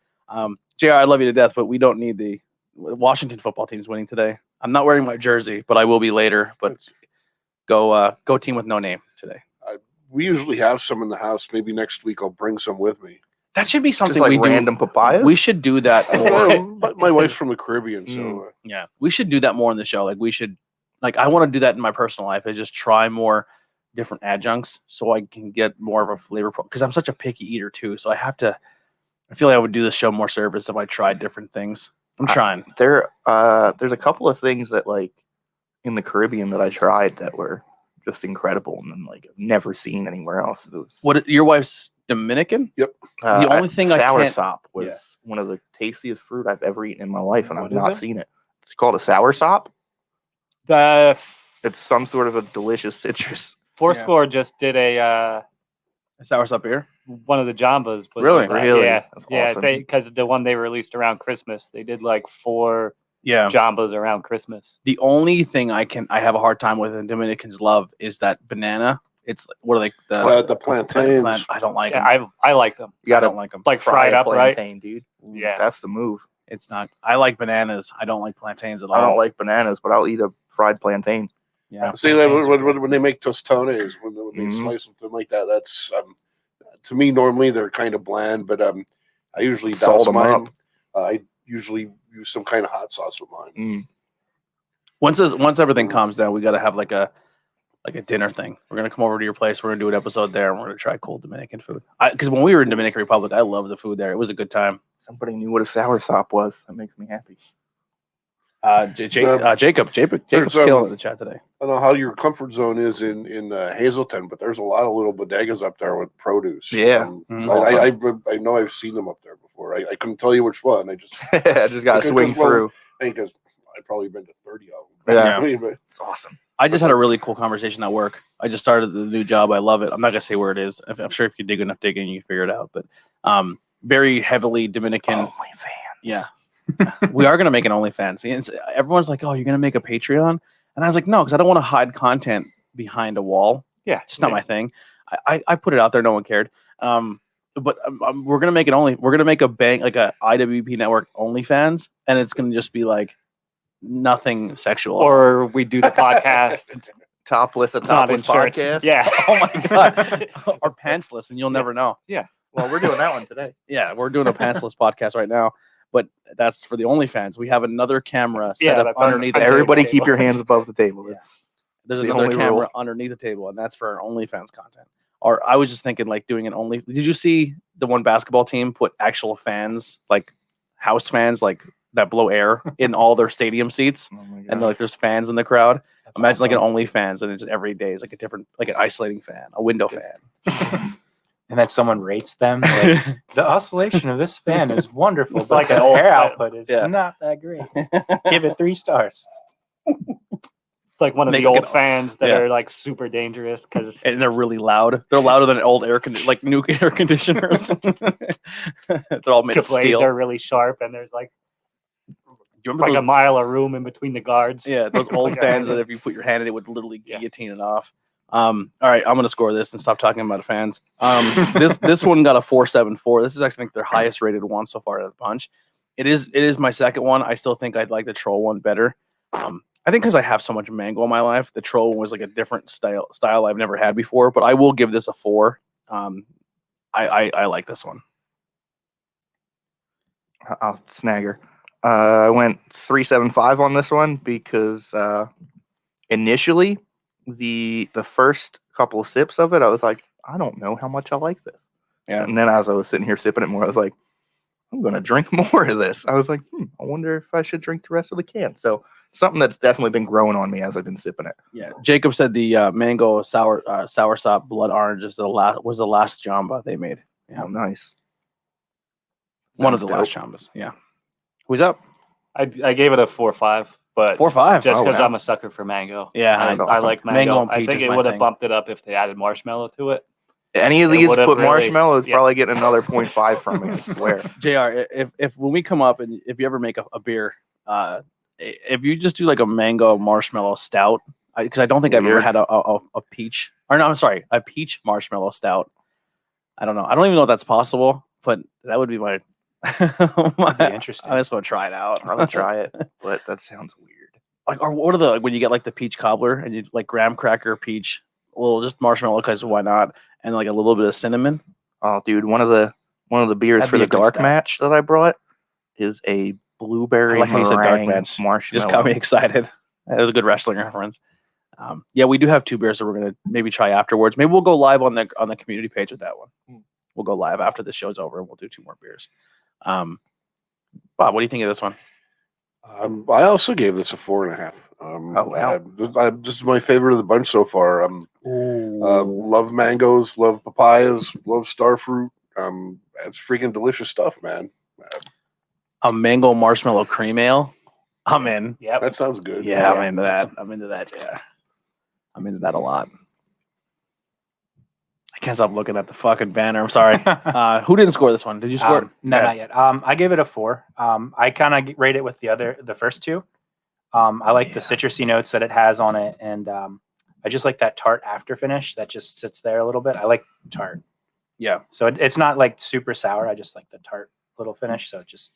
JR, I love you to death, but we don't need the Washington football team's winning today. I'm not wearing my jersey, but I will be later. But go team with no name today. We usually have some in the house. Maybe next week I'll bring some with me. That should be Just something like we do. random papayas. We should do that more. My wife's from the Caribbean, so Yeah, we should do that more in the show. Like we should, like I want to do that in my personal life. Is just try more different adjuncts so I can get more of a flavor. Because I'm such a picky eater too, so I have to. I feel like I would do the show more service if I tried different things. I'm trying. There's a couple of things that like in the Caribbean that I tried that were just incredible, and then like I've never seen anywhere else. It was, What your wife's Dominican? yep. The only thing I sour can't- sop was yeah. one of the tastiest fruit I've ever eaten in my life, and What I've is not it? seen it. It's called a sour sop. The It's some sort of a delicious citrus. Fourscore just did a Sour sop beer. one of the Jambas. Was Really? like that. Really? Yeah, That's yeah. awesome. Because the one they released around Christmas, they did like 4 Yeah. Jambas around Christmas. The only thing I have a hard time with and Dominicans love is that banana. It's what are they? The plantains. I don't like Yeah, them. I like them. You I gotta don't like them. Like fry fried a up, right? plantain, dude. Yeah. That's the move. It's not. I like bananas. I don't like plantains at all. I don't like bananas, but I'll eat a fried plantain. Yeah. See that Plantains are when they make tostones, when they Mhm. slice something like that, that's to me normally they're kind of bland, but I usually Salt douse 'em mine. up. I usually use some kind of hot sauce with mine. Once everything calms down, we got to have like a dinner thing. We're gonna come over to your place. We're gonna do an episode there, and we're gonna try cool Dominican food. Because when we were in Dominican Republic, I loved the food there. It was a good time. Somebody knew what a sour sop was. That makes me happy. Jacob's There's, killing it in the chat today. I don't know how your comfort zone is in Hazelton, but there's a lot of little bodegas up there with produce. Yeah. Mhm. I know I've seen them up there before. I couldn't tell you which one. I just I just gotta Because, swing well, through. because I've probably been to 30 of them. Yeah. I mean, but It's awesome. I just had a really cool conversation at work. I just started the new job. I love it. I'm not gonna say where it is. I'm sure if you dig enough digging, you can figure it out. But very heavily Dominican. OnlyFans. Yeah, we are gonna make an OnlyFans. And everyone's like, "Oh, you're gonna make a Patreon?" And I was like, "No, because I don't want to hide content behind a wall. Yeah, It's just not my thing. I put it out there. No one cared. But we're gonna make it only. We're gonna make a bank like a IWP network OnlyFans, and it's gonna just be like nothing sexual. Or we do the podcast. Topless, a not in topless shirts. podcast. Yeah. Oh my god, or pantsless, and you'll never know. Well, we're doing that one today. Yeah, we're doing a pantsless podcast right now, but that's for the OnlyFans. We have another camera set Yeah, up that's underneath the on- table. Everybody table. keep your hands above the table. Yeah. It's There's the another only camera rule. underneath the table, and that's for our OnlyFans content. Or I was just thinking, like doing an only. Did you see the one basketball team put actual fans, like house fans, like that blow air in all their stadium seats, Oh my and God. like there's fans in the crowd. That's Imagine like an awesome. OnlyFans, and it's every day is like a different, like an isolating fan, a window fan. And then someone rates them. Like, the oscillation of this fan is wonderful, but Like the an old air fan. output is Yeah. not that great. Give it 3 stars. It's like one of Make the like old an- fans that yeah. are like super dangerous because And they're really loud. They're louder than old like new air conditioners. They're all made the of blades steel. are really sharp and there's like Do you remember a those? mile of room in between the guards. Yeah, those old Like, fans that if you put your hand in it would literally Yeah. guillotine it off. All right, I'm gonna score this and stop talking about fans. This one got a 4.74. This is actually I think their highest rated one so far out of the bunch. It is my second one. I still think I'd like the troll one better. I think because I have so much mango in my life, the troll one was like a different style I've never had before. But I will give this a 4. I like this one. I'll snagger. I went 3.75 on this one because initially the first couple of sips of it, I was like, I don't know how much I like this. Yeah. And then as I was sitting here sipping it more, I was like, I'm gonna drink more of this. I was like, I wonder if I should drink the rest of the can. So something that's definitely been growing on me as I've been sipping it. Yeah, Jacob said the mango sour sop blood orange is the last jamba they made. Yeah, Oh, nice. one of Sounds the last jambas. Yeah, who's up? I gave it a 4.5, but 4.5. just Oh, because wow. I'm a sucker for mango. Yeah, I, that's I awesome. like Mango mango. and I peach think is it my would have thing. bumped it up if they added marshmallow to it. Any of It these would've put really- marshmallow is yeah. probably getting another 0.5 from me, I swear. Jr. If when we come up and if you ever make a beer, if you just do like a mango marshmallow stout, because I don't think I've ever Weird. had a peach or no, I'm sorry, a peach marshmallow stout. I don't know. I don't even know if that's possible, but that would be my. That'd be interesting. I just want to try it out. I would try it, but that sounds weird. Like, or what are the when you get like the peach cobbler and you like graham cracker peach, a little just marshmallow because why not, and like a little bit of cinnamon. Oh, dude, one of the One of the beers That'd for be a the good dark stout. match that I brought is a blueberry I like how you said dark meringue match. marshmallow. Just got me excited. That was a good wrestling reference. Yeah, we do have 2 beers that we're gonna maybe try afterwards. Maybe we'll go live on the community page with that one. We'll go live after the show's over and we'll do 2 more beers. Bob, what do you think of this one? I also gave this a 4.5. Oh, wow. This is my favorite of the bunch so far. Love mangoes, love papayas, love starfruit. It's freaking delicious stuff, man. A mango marshmallow cream ale. I'm in. Yeah, That sounds good. Yeah, I'm into that. Yeah, I'm into that a lot. I can't stop looking at the fucking banner. I'm sorry. Who didn't score this one? Did you score it? No, Bad. not yet. I gave it a 4. I kind of rate it with the first 2. I like the citrusy notes that it has on it, and I just like that tart after finish that just sits there a little bit. I like tart. Yeah. So it's not like super sour. I just like the tart little finish. So just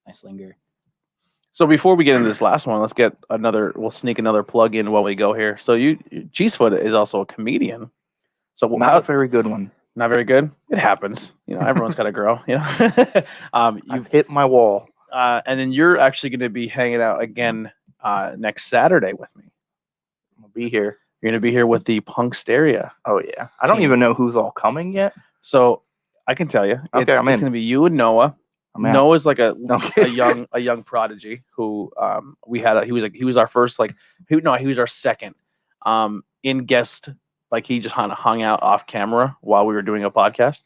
nice linger. So before we get into this last one, let's get we'll sneak another plug in while we go here. So Cheesefoot is also a comedian. So Not a very good one. Not very good. It happens. Everyone's got to grow. You've hit my wall. And then you're actually going to be hanging out again next Saturday with me. I'll be here. You're going to be here with the Punksteria. Oh yeah. I don't team. even know who's all coming yet. So I can tell you. Okay, I'm in. It's going to be you and Noah. I'm out. Noah's like a Okay. young prodigy who he was our first he was our second in guest. Like he just kind of hung out off camera while we were doing a podcast.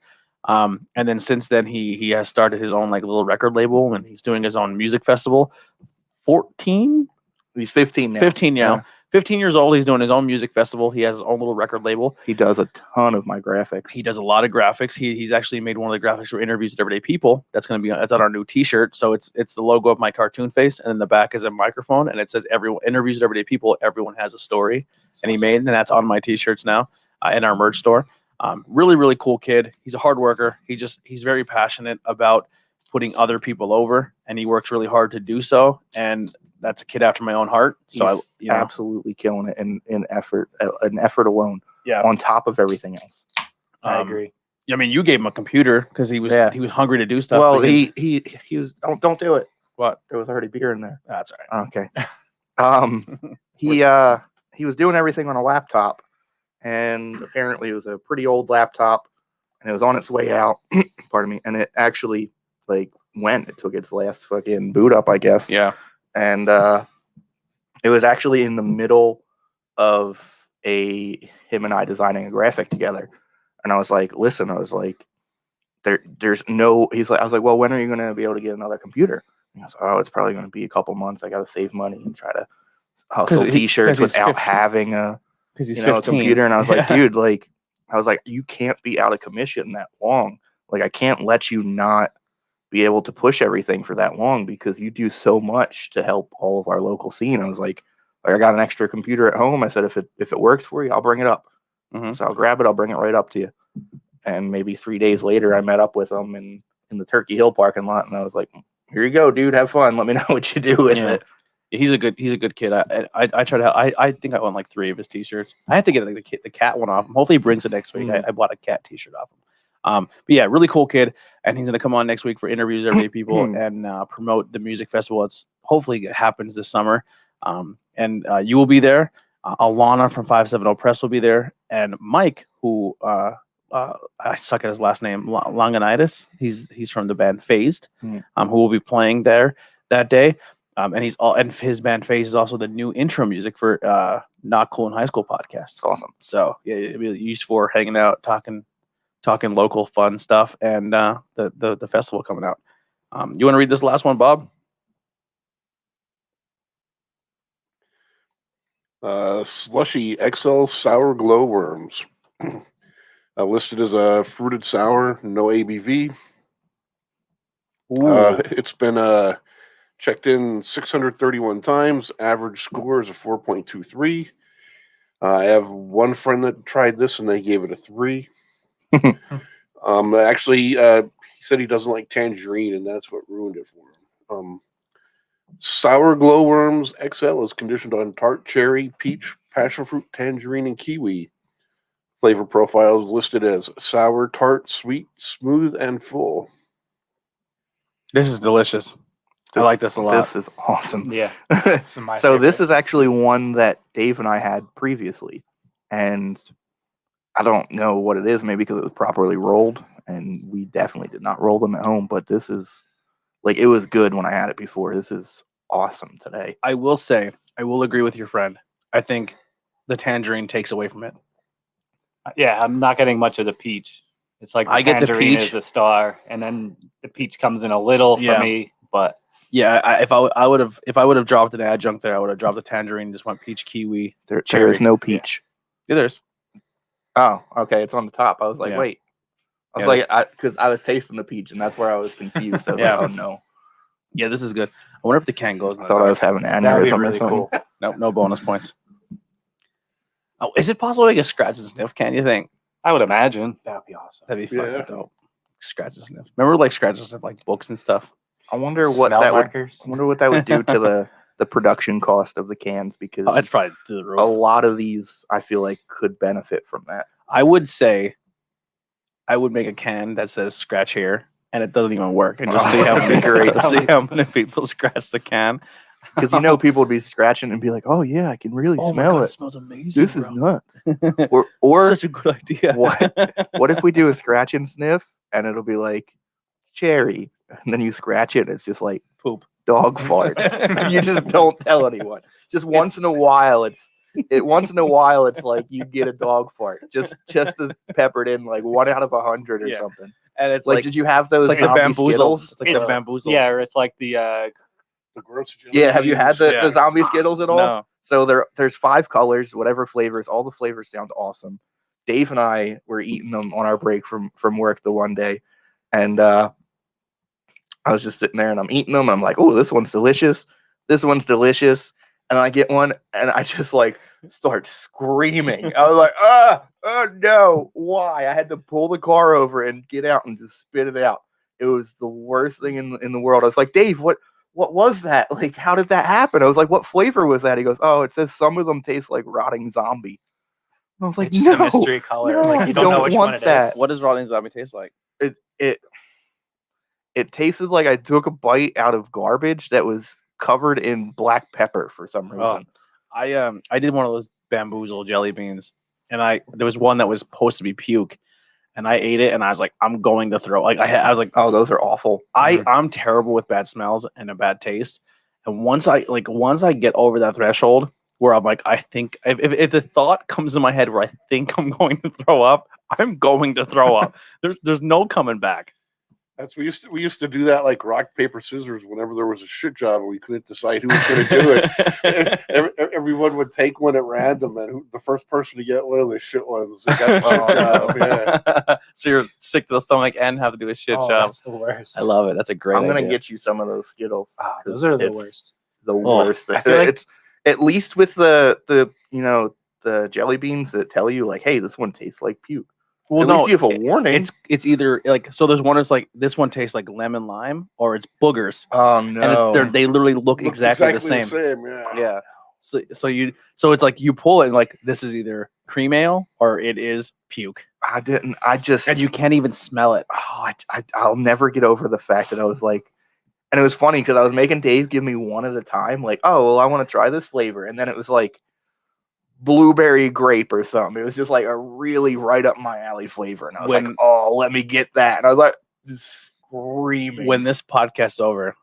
And then since then he has started his own little record label and he's doing his own music festival. 14? He's 15 now. 15 now. Yeah. 15 years old. He's doing his own music festival. He has his own little record label. He does a ton of my graphics. He does a lot of graphics. He's actually made one of the graphics for Interviews with Everyday People. That's on our new T-shirt. So it's the logo of my cartoon face, and then the back is a microphone, and it says "Everyone Interviews with Everyday People. Everyone has a story." And he made, and that's on my T-shirts now in our merch store. Really, really cool kid. He's a hard worker. He's very passionate about putting other people over, and he works really hard to do so. And that's a kid after my own heart. So He's absolutely killing it in effort, an effort alone. Yeah. On top of everything else. I agree. I mean, you gave him a computer because he was hungry to do stuff. Well, he was don't do it. What? There was already beer in there. That's all right. Okay. He was doing everything on a laptop, and apparently it was a pretty old laptop, and it was on its way out. Pardon me. And it actually it took its last fucking boot up, I guess. Yeah. And it was actually in the middle of him and I designing a graphic together. And I was like, listen, there's no, I was like, well, when are you going to be able to get another computer? And he goes, oh, it's probably going to be a couple months. I got to save money and try to hustle T-shirts without having a computer. And I was like, dude, you can't be out of commission that long. I can't let you not be able to push everything for that long because you do so much to help all of our local scene. I was like I got an extra computer at home. I said, if it works for you, I'll bring it up. Mm-hmm. So I'll grab it. I'll bring it right up to you. And maybe 3 days later, I met up with him in the Turkey Hill parking lot. And I was like, here you go, dude. Have fun. Let me know what you do with it. He's a good kid. I try to help. I think I won 3 of his T-shirts. I have to get the cat one off him. Hopefully he brings it next week. I bought a cat T-shirt off him. But yeah, really cool kid, and he's gonna come on next week for Interviews Everyday People and promote the music festival. Hopefully it happens this summer. And you will be there. Alana from 570 Press will be there, and Mike, who I suck at his last name, Longanitis. He's from the band Phased, who will be playing there that day. And his band Phase is also the new intro music for Not Cool in High School podcast. Awesome. So yeah, it'll be used for hanging out, talking local fun stuff, and the festival coming out. You want to read this last one, Bob? Slushy XL Sour Glow Worms. Listed as a fruited sour, no ABV. It's been checked in 631 times. Average score is a 4.23. I have one friend that tried this and they gave it a 3. Actually, he said he doesn't like tangerine, and that's what ruined it for him. Sour Glowworms XL is conditioned on tart cherry, peach, passion fruit, tangerine, and kiwi. Flavor profile is listed as sour, tart, sweet, smooth, and full. This is delicious. I like this a lot. This is awesome. Yeah. This is my So this favorite. is actually one that Dave and I had previously, and I don't know what it is. Maybe because it was properly rolled, and we definitely did not roll them at home. But this is like it was good when I had it before. This is awesome today. I will say, I will agree with your friend. I think the tangerine takes away from it. Yeah, I'm not getting much of the peach. It's like the I get the tangerine peach. is a star, and then the peach comes in a little for Yeah. me. But Yeah, if I would have dropped an adjunct there, I would have dropped the tangerine. Just went peach, kiwi. There Cherry. is no peach. Yeah, there's. Oh, okay. It's on the top. I was like, Yeah. wait. I was Yeah, like, because I was tasting the peach, and that's where I was confused. I was Yeah. like, oh no. Yeah, this is good. I wonder if the can goes. In I the thought I dark. was having an That would aneurysm be or really something. cool. Nope, no bonus points. Oh, is it possible to get scratch and sniff? Can you think? I would imagine. That would be awesome. That'd be Yeah. fucking dope. Scratch and sniff. Remember, like scratch and sniff, like books and stuff. I wonder what Smell that would. markers. I wonder what that would do to the production cost of the cans, because Oh, it's probably through the roof. a lot of these I feel like could benefit from that. I would say, I would make a can that says "scratch here," and it doesn't even work, and just Oh, see how that'd be many great. see how many people scratch the can. Because people would be scratching and be like, "Oh yeah, I can really Oh my smell God, it. it smells amazing. This is bro." nuts." Or Such a good idea. what if we do a scratch and sniff, and it'll be like cherry, and then you scratch it, and it's just like Poop. dog farts. You just don't tell anyone. Just once in a while, it's like you get a dog fart, just as peppered in, like 1 out of 100 or Yeah. something. And it's Like, like did you have those it's like the zombie bamboozle. Skittles? It's like the It's- bamboozle. Yeah, or it's like the The gross jelly Yeah, have you had beans. the zombie Skittles at all? No. So there's 5 colors, whatever flavors. All the flavors sound awesome. Dave and I were eating them on our break from work the one day, and I was just sitting there and I'm eating them. I'm like, oh, this one's delicious. This one's delicious. And I get one and I just like start screaming. I was like, oh no, why? I had to pull the car over and get out and just spit it out. It was the worst thing in the world. I was like, Dave, what was that? Like, how did that happen? I was like, what flavor was that? He goes, oh, it says some of them taste like rotting zombie. I was like, It's just no, a mystery color. no, like I you don't know don't which want one it is. that. What does rotting zombie taste like? It tasted like I took a bite out of garbage that was covered in black pepper for some reason. I did one of those bamboozle jelly beans, and there was one that was supposed to be puke, and I ate it, and I was like, I'm going to throw. Like I was like, Oh, those are awful. I'm terrible with bad smells and a bad taste, and once I get over that threshold where I'm like, I think if the thought comes in my head where I think I'm going to throw up, I'm going to throw up. There's no coming back. That's we used to do that like rock paper scissors whenever there was a shit job and we couldn't decide who was going to do it. Everyone would take one at random, and the first person to get one of the shit ones got the shit job. Yeah. So you're sick to the stomach and have to do a shit Oh, job. that's the worst. I love it. That's a great I'm gonna idea. get you some of those Skittles. Ah, those are the It's worst. The Oh, worst. I feel like- It's at least with the the jelly beans that tell you like, hey, this one tastes like puke. Well, At no, least you have a warning. it's either like, so there's one is like, this one tastes like lemon lime, or it's boogers, Oh and no. they literally look exactly the same. Yeah. Yeah. So it's like you pull it and like, this is either cream ale or it is puke, I just and you can't even smell it. oh, I'll never get over the fact that I was like, and it was funny because I was making Dave give me one at a time. Like, oh, well, I want to try this flavor, and then it was like blueberry grape or something. It was just like a really right up my alley flavor, and I was like, When- oh, let me get that. And I was like, just screaming. When this podcast's over,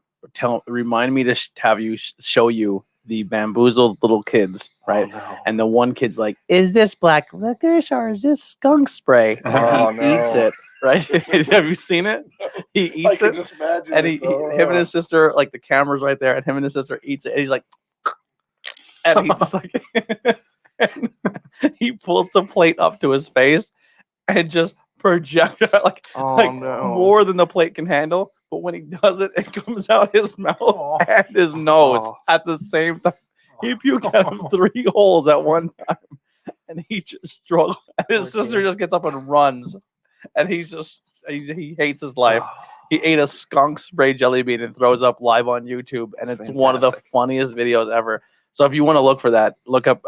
remind me to have you show you the bamboozled little kids, right? Oh, no. And the one kid's like, "Is this black licorice or is this skunk spray?" And Oh, he eats no. it, right? Have you seen it? He I eats can it, just imagine and it, though. him and his sister, like the camera's right there, and him and his sister eats it, and he's like, and he just like, he pulls the plate up to his face, and just projectile like oh no. more than the plate can handle. But when he does it, it comes out his mouth Aw. and his nose Oh. at the same time. He puked out of 3 holes at one time, and he just struggles. And his Poor sister kid. just gets up and runs, and he hates his life. Oh, He ate a skunk spray jelly bean and throws up live on YouTube, and That's it's one of the fantastic. funniest videos ever. So if you want to look for that, look up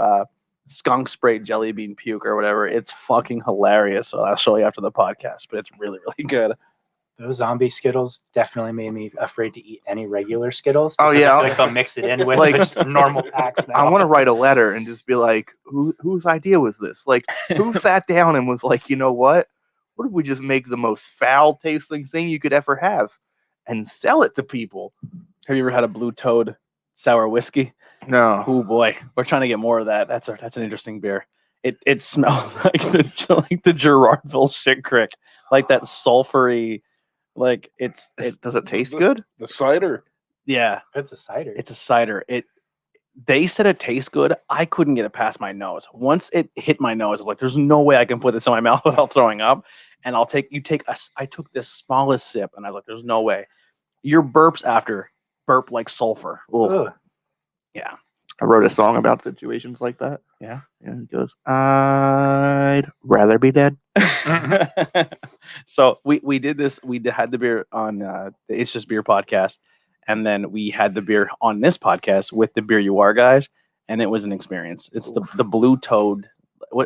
skunk sprayed jelly bean puke or whatever. It's fucking hilarious. So I'll show you after the podcast, but it's really, really good. Those zombie Skittles definitely made me afraid to eat any regular Skittles. Oh, because yeah. I feel like they'll mix it in with Like- just normal packs now. I want to write a letter and just be like, whose idea was this? Like, who sat down and was like, you know what? What if we just make the most foul tasting thing you could ever have and sell it to people? Have you ever had a Blue Toad sour whiskey? No. Oh boy, we're trying to get more of that. That's an interesting beer. It smells like the Gerardville shit crick, like that sulfury, like Does it taste good? The cider. yeah, It's a cider. it's a cider. They said it tastes good. I couldn't get it past my nose. Once it hit my nose, I was like, there's no way I can put this in my mouth without throwing up. And I took this smallest sip and I was like, there's no way. Your burps after burp like sulfur. Ooh. Ugh. Yeah. I wrote a song about situations like that. Yeah. And it goes, I'd rather be dead. So we did this. We had the beer on the It's Just Beer podcast. And then we had the beer on this podcast with the Beer You Are guys. And it was an experience. It's the Blue Toad,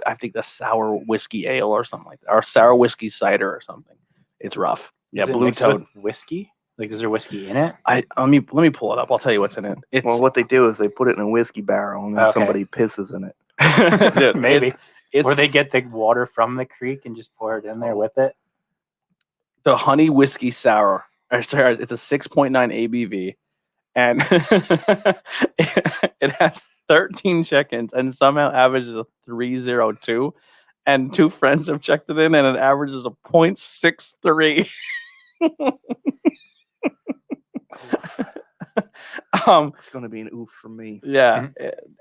I think the sour whiskey ale or something like that. Or sour whiskey cider or something. It's rough. Yeah, Is it Blue mixed Toad. with whiskey? Like, is there whiskey in it? Let me pull it up. I'll tell you what's in it. It's Well, what they do is they put it in a whiskey barrel and then Okay. somebody pisses in it. Dude, Maybe. it's Or they get the water from the creek and just pour it in there with it. the honey whiskey sour. Or sorry, it's a 6.9 ABV, and it has 13 check-ins and somehow averages a 302. And two friends have checked it in, and it averages a 0.63. It's going to be an oof for me. Yeah,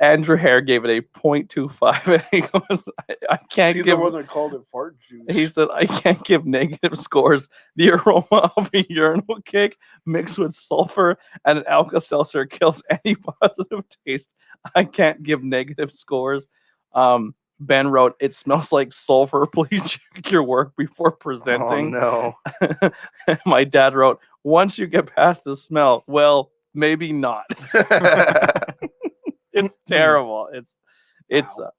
Andrew Hare gave it a 0.25, and he goes, "I can't See give." the one that called it fart juice. He said, "I can't give negative scores. The aroma of a urinal cake mixed with sulfur and an Alka-Seltzer kills any positive taste. I can't give negative scores." Ben wrote, "It smells like sulfur. Please check your work before presenting." Oh, My dad wrote, "Once you get past the smell, well, maybe not." It's terrible.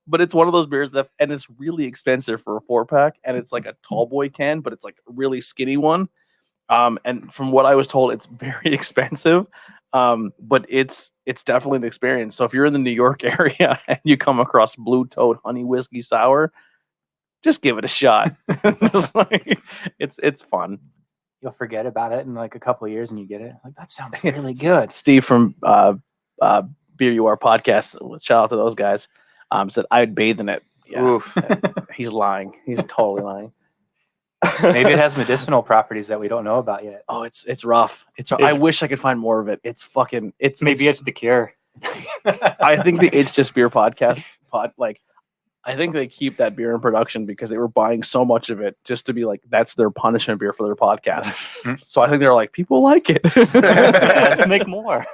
But it's one of those beers and it's really expensive for a 4-pack, and it's like a tall boy can, but it's like a really skinny one. And from what I was told, it's very expensive. But it's definitely an experience. So if you're in the New York area and you come across Blue Toad honey whiskey sour, just give it a shot. Just like, it's fun. You'll forget about it in like a couple of years and you get it. Like, that sounds really good. Steve from Beer You Are podcast, shout out to those guys, said I'd bathe in it. Yeah, Oof. he's lying. He's totally lying. Maybe it has medicinal properties that we don't know about yet. Oh, it's rough. I wish I could find more of it. It's fucking. Maybe it's the cure. I think the It's Just Beer podcast I think they keep that beer in production because they were buying so much of it just to be like, that's their punishment beer for their podcast. So I think they're like, people like it. Let's make more.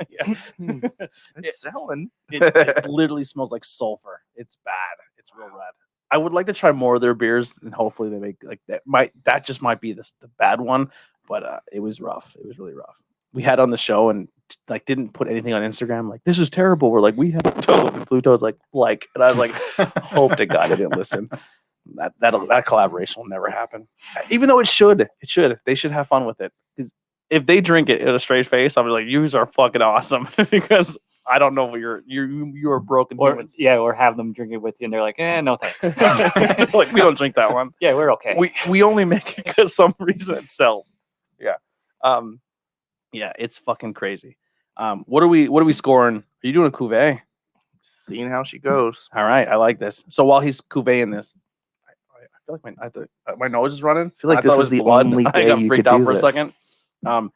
It's selling. It literally smells like sulfur. It's bad. It's real bad. I would like to try more of their beers, and hopefully they make like that. That just might be the bad one, but it was rough. It was really rough. We had on the show and like didn't put anything on Instagram. Like, this is terrible. We're like, we have Toad, and Pluto's like, and I was like, hope to God I didn't listen. That collaboration will never happen. Even though it should. They should have fun with it. Because if they drink it in a straight face, I'm like, you are fucking awesome. Because I don't know what you are broken Or humans. or have them drink it with you, and they're like, no thanks. Like, we don't drink that one. Yeah, we're okay. We only make it because some reason it sells. Yeah. Yeah, it's fucking crazy. What are we scoring? Are you doing a cuvee? Seeing how she goes. All right, I like this. So while he's cuveeing this, I feel like my nose is running. I feel like thought this it is the blood. only I day got you freaked could out do for a this. second. I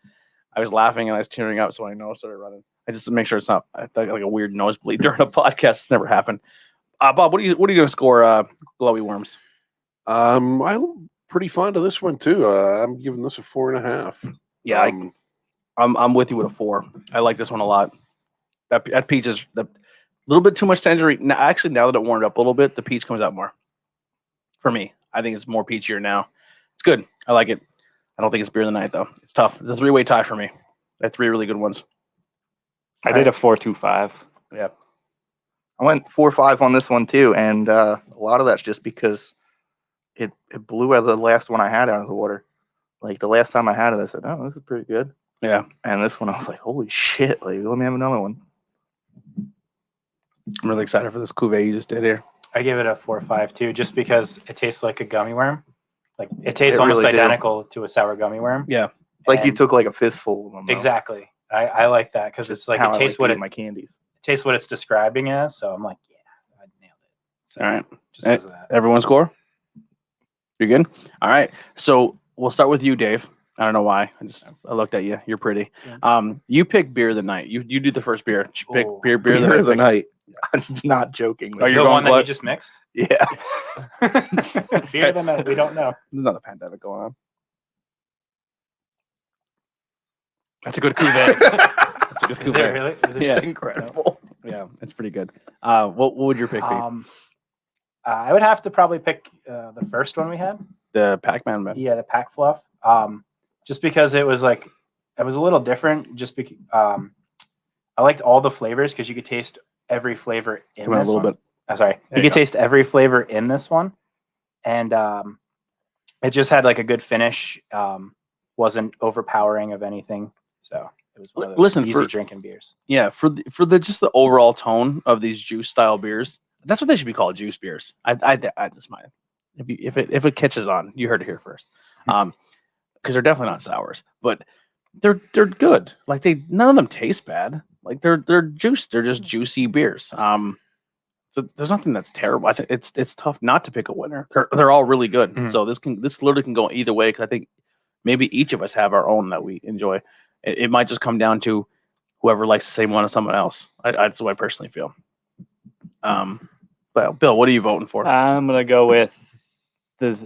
was laughing and I was tearing up, so my nose started running. I just to make sure it's not like a weird nosebleed during a podcast. It's never happened. Bob, what are you gonna score? Glowy Worms. I'm pretty fond of this one too. I'm giving this a 4.5. Yeah, I'm with you with a 4. I like this one a lot. That peach is a little bit too much tangerine. Now, actually, now that it warmed up a little bit, the peach comes out more. For me, I think it's more peachier now. It's good. I like it. I don't think it's beer of the night though. It's tough. It's a 3-way tie for me. I had 3 really good ones. I did a 4.25. Yeah. I went 4-5 on this one too, and a lot of that's just because it blew out the last one I had out of the water. Like the last time I had it, I said, "Oh, this is pretty good." Yeah. And this one, I was like, "Holy shit!" Like, let me have another one. I'm really excited for this cuvee you just did here. I give it a 4.5 too, just because it tastes like a gummy worm. Like it tastes It almost really do. identical to a sour gummy worm. Yeah. Like you And took like a fistful of them. Though. exactly. I like that because Just it's like how it I tastes like to what eat it my candies. tastes what it's describing as. So I'm like, yeah, I nailed it. So All right. just because of that. Everyone score? You good? All right. So we'll start with you, Dave. I don't know why. I looked at you. You're pretty. You pick beer of the night. You do the first beer. You pick Ooh. beer Beer of of the night. night. I'm not joking. Oh, you're the going one that blood? you just mixed? Yeah. Beer of the night. We don't know. There's another pandemic going on. That's a good cuvee. That's a good Is cuvee. it really? Is it Yeah. Incredible. Yeah, it's pretty good. What would your pick be? I would have to probably pick the first one we had. The Pac-Man man. Yeah, the pack fluff. Just because it was a little different. Just because I liked all the flavors because you could taste every flavor in Come on a this little one. bit. Sorry, There you you could go. taste every flavor in this one, and it just had like a good finish. Wasn't overpowering of anything, so it was one of those Listen, easy drinking beers. Yeah, for the just the overall tone of these juice style beers, that's what they should be called, juice beers. I just might if it catches on, you heard it here first. Because they're definitely not sours, but they're good. Like none of them taste bad. Like they're juice. They're just juicy beers. So there's nothing that's terrible. I think it's tough not to pick a winner. They're all really good. Mhm. So this literally can go either way because I think maybe each of us have our own that we enjoy. It might just come down to whoever likes the same one as someone else. That's what I personally feel. But Bill, what are you voting for? I'm gonna go with the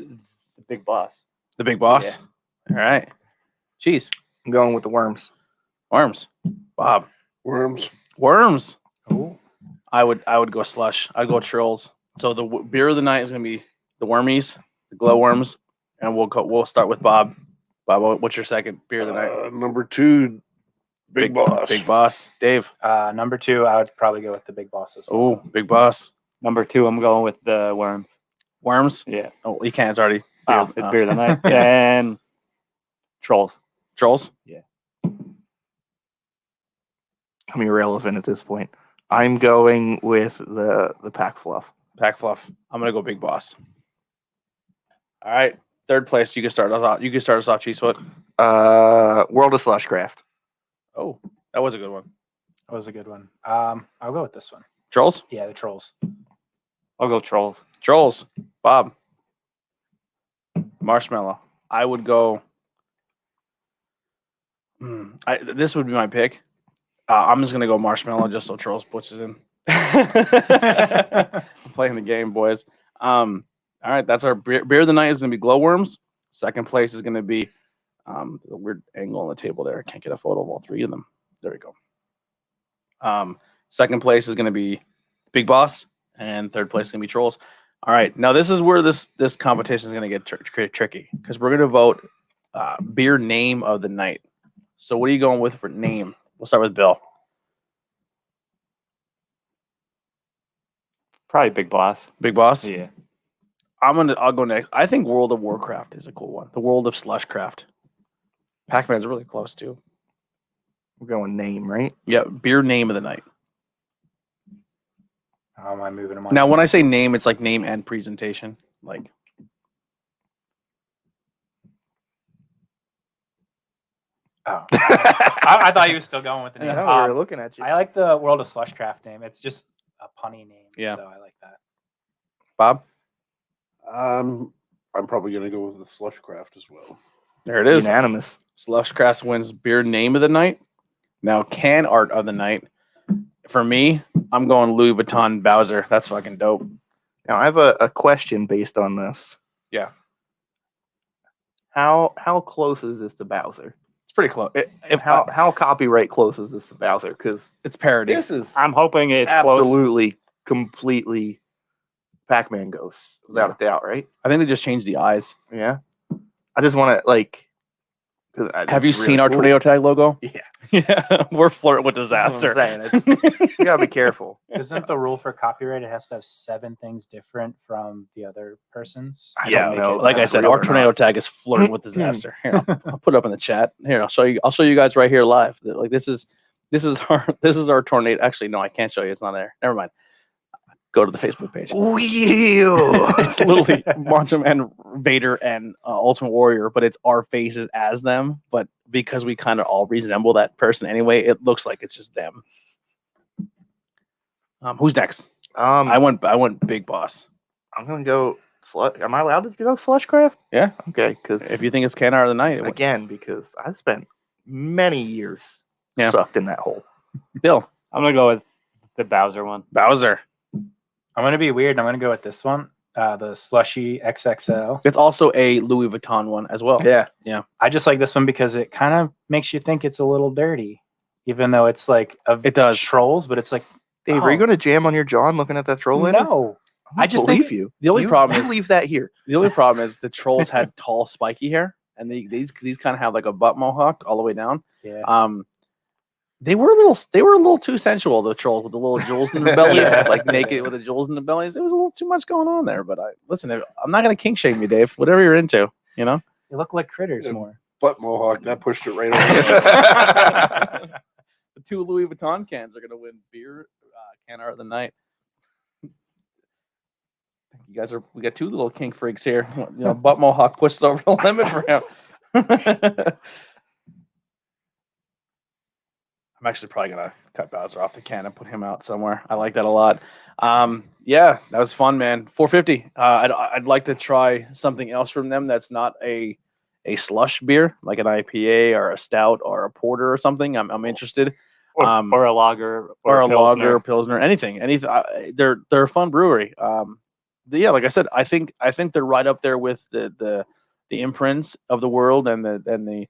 Big Boss. The Big Boss. All right. Jeez. I'm going with the worms. Worms. Bob. Worms. Worms. Oh, I would go slush. I'd go trolls. So the beer of the night is gonna be the wormies, the glow worms, and we'll start with Bob. Bob, what's your second beer of the night? Number 2, Big Boss. Big Boss. Dave. number 2, I would probably go with the Big Boss as well. Oh, Big Boss. Number 2, I'm going with the Worms. Worms. Yeah. Oh, you can't. It's already. Oh, it's beer of the night. And Trolls. Trolls. I'm irrelevant at this point. I'm going with the pack fluff. Pack fluff. I'm gonna go Big Boss. All right. Third place. You can start us off. Cheesefoot. World of Slush Craft. Oh, that was a good one. That was a good one. I'll go with this one. Trolls. Yeah, the Trolls. I'll go Trolls. Trolls. Bob. Marshmallow. I would go. This would be my pick. I'm just gonna go marshmallow just so Trolls puts it in. I'm playing the game, boys. All right, that's our beer of the night is gonna be glowworms. Second place is gonna be a weird angle on the table there. I can't get a photo of all three of them. There we go. Second place is gonna be Big Boss, and third place is gonna be Trolls. All right, now this is where this competition is gonna get tricky because we're gonna vote beer name of the night. So what are you going with for name? We'll start with Bill. Probably Big Boss. Big Boss. Yeah. I'll go next. I think World of Warcraft is a cool one. The World of Slushcraft. Pac-Man's really close too. We're going name, right? Yeah, beer name of the night. How am I moving them on? Now, when I say name, it's like name and presentation. Like, Oh, I thought he was still going with the name. Yeah, we were looking at you. I like the World of Slushcraft name. It's just a punny name. Yeah. So I like that. Bob, I'm probably going to go with the Slushcraft as well. there it is. Unanimous. Slushcraft wins beer name of the night. Now, can art of the night. For me, I'm going Louis Vuitton Bowser. That's fucking dope. Now I have a question based on this. Yeah. How close is this to Bowser? It's pretty close. How copyright close is this to Bowser? Because It's parody. this is I'm hoping it's close. absolutely, completely Pac-Man ghosts, without a doubt, right? I think they just changed the eyes. Yeah. I just want to like. 'cause Have you it's seen really our cool. tornado tag logo? Yeah. Yeah, we're flirting with That's what I'm disaster. saying. You gotta be careful. Isn't the rule for copyright it has to have 7 things different from the other person's? I Yeah, don't know. like I That's said, real our or tornado not. tag is flirting with disaster. Here, I'll put it up in the chat. Here, I'll show you. I'll show you guys right here live. Like this is our tornado. Actually, no, I can't show you. It's not there. Never mind. Go to the Facebook page. It's literally Macho Man, Vader, and Ultimate Warrior, but it's our faces as them. But because we kind of all resemble that person anyway, it looks like it's just them. Who's next? I went Big Boss. I'm gonna go. Am I allowed to go Slushcraft? Yeah. Okay, because If you think it's Can Art of the Night, again, because I spent many years Yeah. sucked in that hole. Bill I'm gonna go with the Bowser one. Bowser. I'm gonna be weird. I'm gonna go with this one, the Slushy XXL. It's also a Louis Vuitton one as well. Yeah. I just like this one because it kind of makes you think it's a little dirty, even though it's like It does. trolls, but it's like Dave, are you gonna jam on your John looking at that troll later? no. I just believe think you. The only problem you is leave that here. the only problem is the trolls had tall, spiky hair, and these kind of have like a butt mohawk all the way down. Yeah. They were a little too sensual. The trolls with the little jewels in their bellies, Yeah. like naked with the jewels in the bellies. It was a little too much going on there. But I'm not gonna kink shame you, Dave. Whatever you're into, you know. They look like critters Yeah. more. Butt mohawk, that pushed it right over. The 2 Louis Vuitton cans are gonna win beer Can Art of the Night. We got 2 little kink freaks here. You know, butt mohawk pushes over the limit for him. I'm actually probably gonna cut Bowser off the can and put him out somewhere. I like that a lot. Yeah, that was fun, man. 450. I'd like to try something else from them that's not a slush beer, like an IPA or a stout or a porter or something. I'm interested. Or a lager Or a Pilsner. lager, pilsner, anything. They're a fun brewery. Yeah, like I said, I think they're right up there with the imprints of the world and the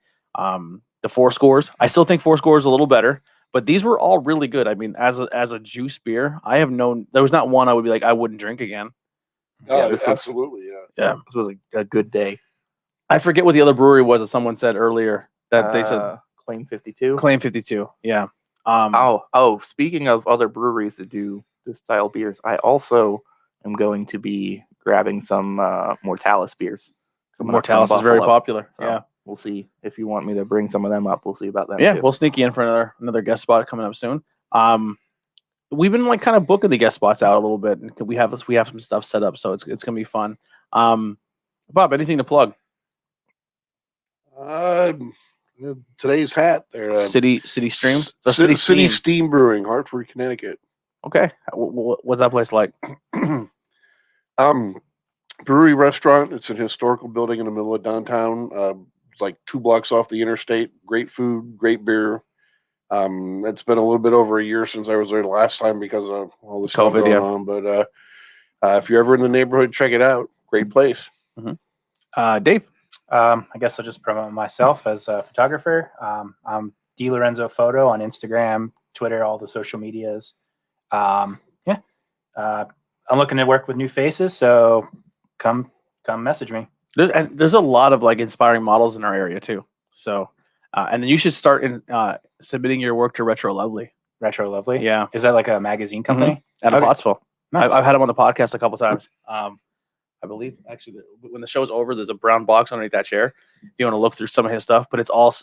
Four Scores. I still think Four Scores is a little better, but these were all really good. I mean, as a juice beer, there was not one I would be like I wouldn't drink again. Oh, this was- absolutely, yeah. Yeah, This was a good day. I forget what the other brewery was that someone said earlier that they said Claim 52. Claim 52. Yeah. Speaking of other breweries that do this style beers, I also am going to be grabbing some Mortalis beers. Mortalis is very popular. So Yeah. we'll see if you want me to bring some of them up. We'll see about that. Yeah, too. we'll sneak you in for another guest spot coming up soon. We've been like kind of booking the guest spots out a little bit, and we have some stuff set up, so it's gonna be fun. Bob, anything to plug? Today's hat there. City Stream, City Steam Brewing, Hartford, Connecticut. Okay, what's that place like? Brewery restaurant. It's an historical building in the middle of downtown. It's like 2 blocks off the interstate. Great food, great beer. It's been a little bit over a year since I was there the last time because of all the stuff COVID, going yeah. on. But if you're ever in the neighborhood, check it out. Great place. Dave. I guess I'll just promote myself as a photographer. I'm DiLorenzo Photo on Instagram, Twitter, all the social medias. I'm looking to work with new faces, so come message me. There's a lot of like inspiring models in our area too. So, and then you should start submitting your work to Retro Lovely. Retro Lovely. Yeah, Is that like a magazine company? out of Okay. Pottsville. Nice. I've had him on the podcast a couple times. I believe actually when the show's over, there's a brown box underneath that chair. If you want to look through some of his stuff, but it's all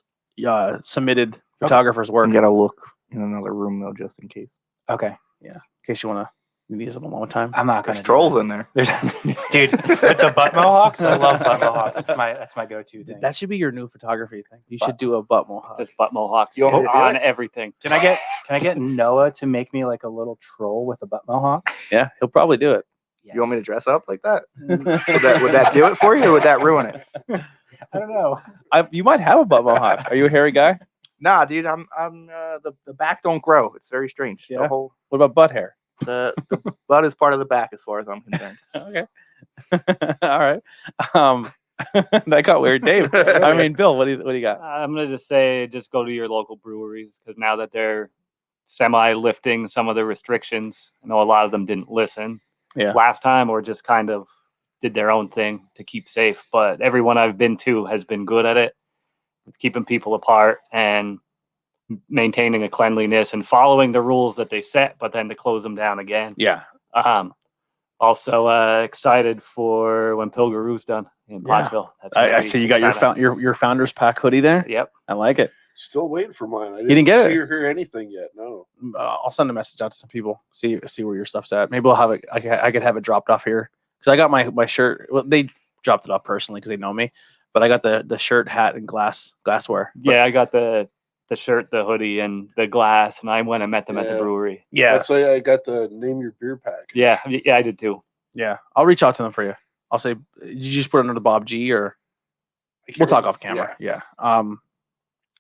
submitted photographers' work. I'm gonna look in another room though, just in case. Okay. In case you want to use it one time. I'm not There's gonna. trolls in there. Dude, with the butt mohawks, I love butt mohawks. That's my go-to thing. That should be your new photography thing. You should do a butt mohawk. Just butt mohawks You want me to do on it? everything. Can I get Noah to make me like a little troll with a butt mohawk? Yeah, he'll probably do it. You want me to dress up like that? Would that do it for you, or would that ruin it? I don't know. You might have a butt mohawk. Are you a hairy guy? Nah, dude, I'm the back don't grow. It's very strange. Yeah? The whole What about butt hair? the butt is part of the back as far as I'm concerned. Okay. All right. That got weird, Dave. I mean, Bill, what do you got? I'm gonna just say, just go to your local breweries because now that they're semi-lifting some of the restrictions, I know a lot of them didn't listen last time or just kind of did their own thing to keep safe. But everyone I've been to has been good at it. It's keeping people apart, and maintaining a cleanliness and following the rules that they set, but then to close them down again. Yeah. Also excited for when Pilgaroo's done in Yeah. Pottsville. That's I gonna be see you got exciting. your founder's pack hoodie there. Yep. I like it. Still waiting for mine. I didn't get see it? or hear anything yet. No. I'll send a message out to some people. See where your stuff's at. Maybe I'll have it. I could have it dropped off here because I got my shirt. Well, they dropped it off personally because they know me. But I got the shirt, hat, and glassware. But, Yeah, I got the shirt, the hoodie, and the glass, and I went and met them at the Yeah. brewery. yeah, That's why I got the name your beer pack. Yeah, I did too. yeah. I'll reach out to them for you. I'll say, did you just put it under the Bob G or we'll talk off camera? Yeah.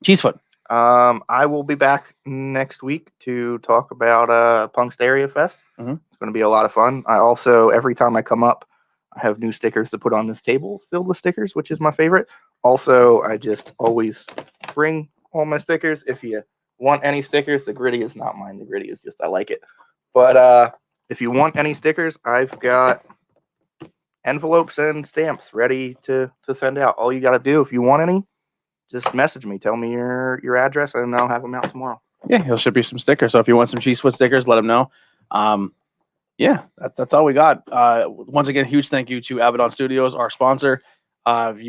Cheesefoot. I will be back next week to talk about Punk's Area Fest. Mhm. It's going to be a lot of fun. I also, every time I come up, I have new stickers to put on this table filled with stickers, which is my favorite. Also, I just always bring all my stickers. If you want any stickers, the gritty is not mine. The gritty is just I like it. But if you want any stickers, I've got envelopes and stamps ready to send out. All you got to do, if you want any, just message me. Tell me your address, and I'll have them out tomorrow. Yeah, he'll ship you some stickers. So if you want some Cheesefoot stickers, let him know. Yeah, that's all we got. Once again, huge thank you to Abaddon Studios, our sponsor. If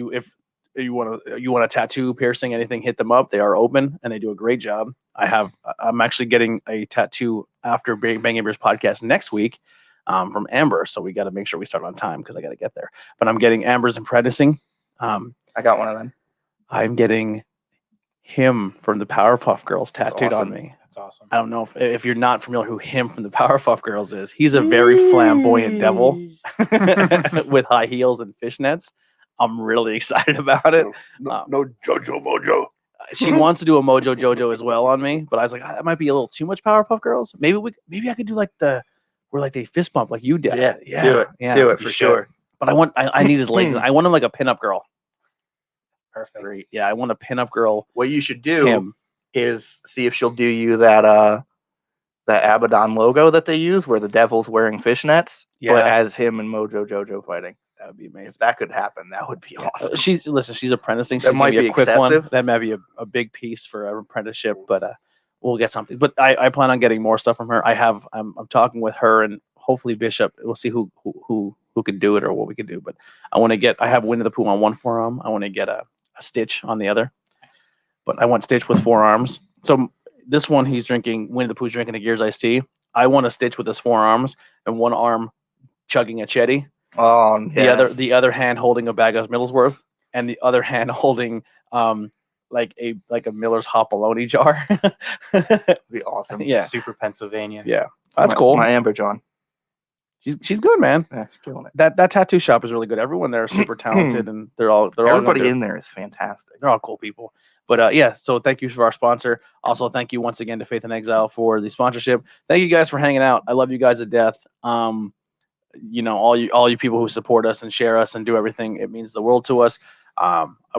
you want a tattoo, piercing, anything, hit them up. They are open and they do a great job. I'm actually getting a tattoo after Bangin Beers podcast next week from Amber, so we got to make sure we start on time because I got to get there. But I'm getting Amber's apprenticing. I got one of them. I'm getting him from the Powerpuff Girls tattooed awesome. on me. That's awesome. I don't know if you're not familiar who him from the Powerpuff Girls is. He's a very flamboyant devil with high heels and fishnets. I'm really excited about it. No Jojo Mojo. She wants to do a Mojo Jojo as well on me, but I was like, that might be a little too much Powerpuff Girls. Maybe I could do like where they fist bump like you did. Yeah, do it you for should. sure. But I need his legs. I want him like a pinup girl. Perfect. Great. Yeah, I want a pinup girl. What you should do Him. is see if she'll do you that Abaddon logo that they use, where the devil's wearing fishnets, Yeah. but as him and Mojo Jojo fighting. That would be amazing. If that could happen, that would be awesome. She's apprenticing. That She's might maybe be a quick one. excessive. That might be a big piece for an apprenticeship, but we'll get something. But I plan on getting more stuff from her. I'm talking with her and hopefully Bishop. We'll see who can do it or what we can do. But I have Winnie the Pooh on one forearm. I want to get a Stitch on the other. But I want Stitch with 4 arms. So this one he's drinking, Winnie the Pooh's drinking a Gears iced tea. I want a Stitch with his 4 arms and one arm chugging a Chetty. Oh, yes. The other hand holding a bag of Middlesworth, and the other hand holding like a Miller's Hot Bologna jar. be awesome. Yeah. Super Pennsylvania. Yeah, that's cool. My Amber John. She's good, man. Yeah, she's killing it. That tattoo shop is really good. Everyone there is super talented, and they're all Everybody gonna in there is fantastic. they're all cool people. But yeah, so thank you for our sponsor. Also, thank you once again to Faith in Exile for the sponsorship. Thank you guys for hanging out. I love you guys to death. All you people who support us and share us and do everything, it means the world to us.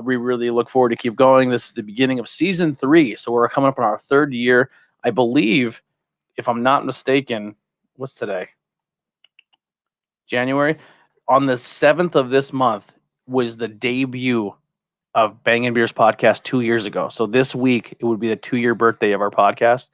We really look forward to keep going. This is the beginning of season 3, so we're coming up on our 3rd year. I believe, if I'm not mistaken, what's today? January. On the 7th of this month was the debut of Bangin Beers podcast 2 years ago. So this week it would be the 2-year birthday of our podcast.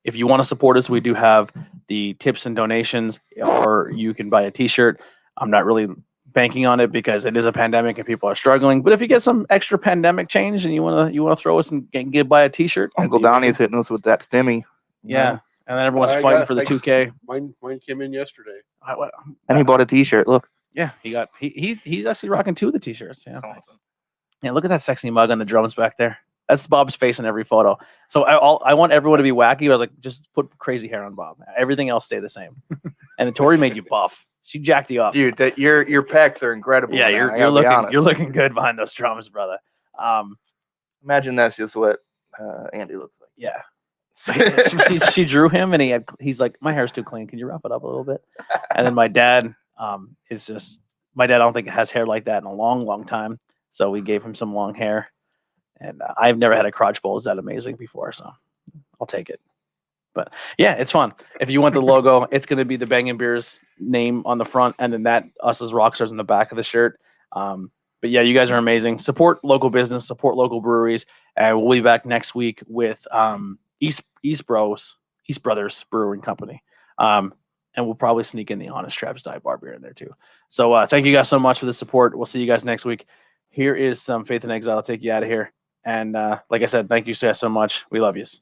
If you want to support us, we do have the tips and donations, or you can buy a t-shirt. I'm not really banking on it because it is a pandemic and people are struggling. But if you get some extra pandemic change and you want to throw us and buy a t-shirt, Uncle Donnie's hitting us with that stimmy. yeah. And then everyone's I fighting got- for the I- 2K. Mine came in yesterday. And he bought a t-shirt. Look. Yeah, he's actually rocking 2 of the t-shirts. Yeah. That's awesome. Yeah, look at that sexy mug on the drums back there. That's Bob's face in every photo. So I want everyone to be wacky. I was like, just put crazy hair on Bob. Everything else stay the same. And then Tori made you buff. She jacked you up. Dude, that your pecs are incredible. Yeah, man. I you're gotta be honest. looking good behind those drums, brother. Imagine that's just what Andy looks like. Yeah. she drew him and he's like, my hair's too clean. Can you wrap it up a little bit? And then my dad is just, my dad I don't think has hair like that in a long, long time. So we gave him some long hair. And I've never had a crotch bowl. Is that amazing before? So I'll take it. But yeah, it's fun. If you want the logo, it's going to be the Bangin Beers name on the front, and then that us as Rockstars on the back of the shirt. But yeah, you guys are amazing. Support local business, support local breweries, and we'll be back next week with East Brothers Brewing Company. And we'll probably sneak in the Honest Traps Dive Bar beer in there too. So thank you guys so much for the support. We'll see you guys next week. Here is some Faith in Exile. I'll take you out of here. And like I said, thank you guys so much. We love yous.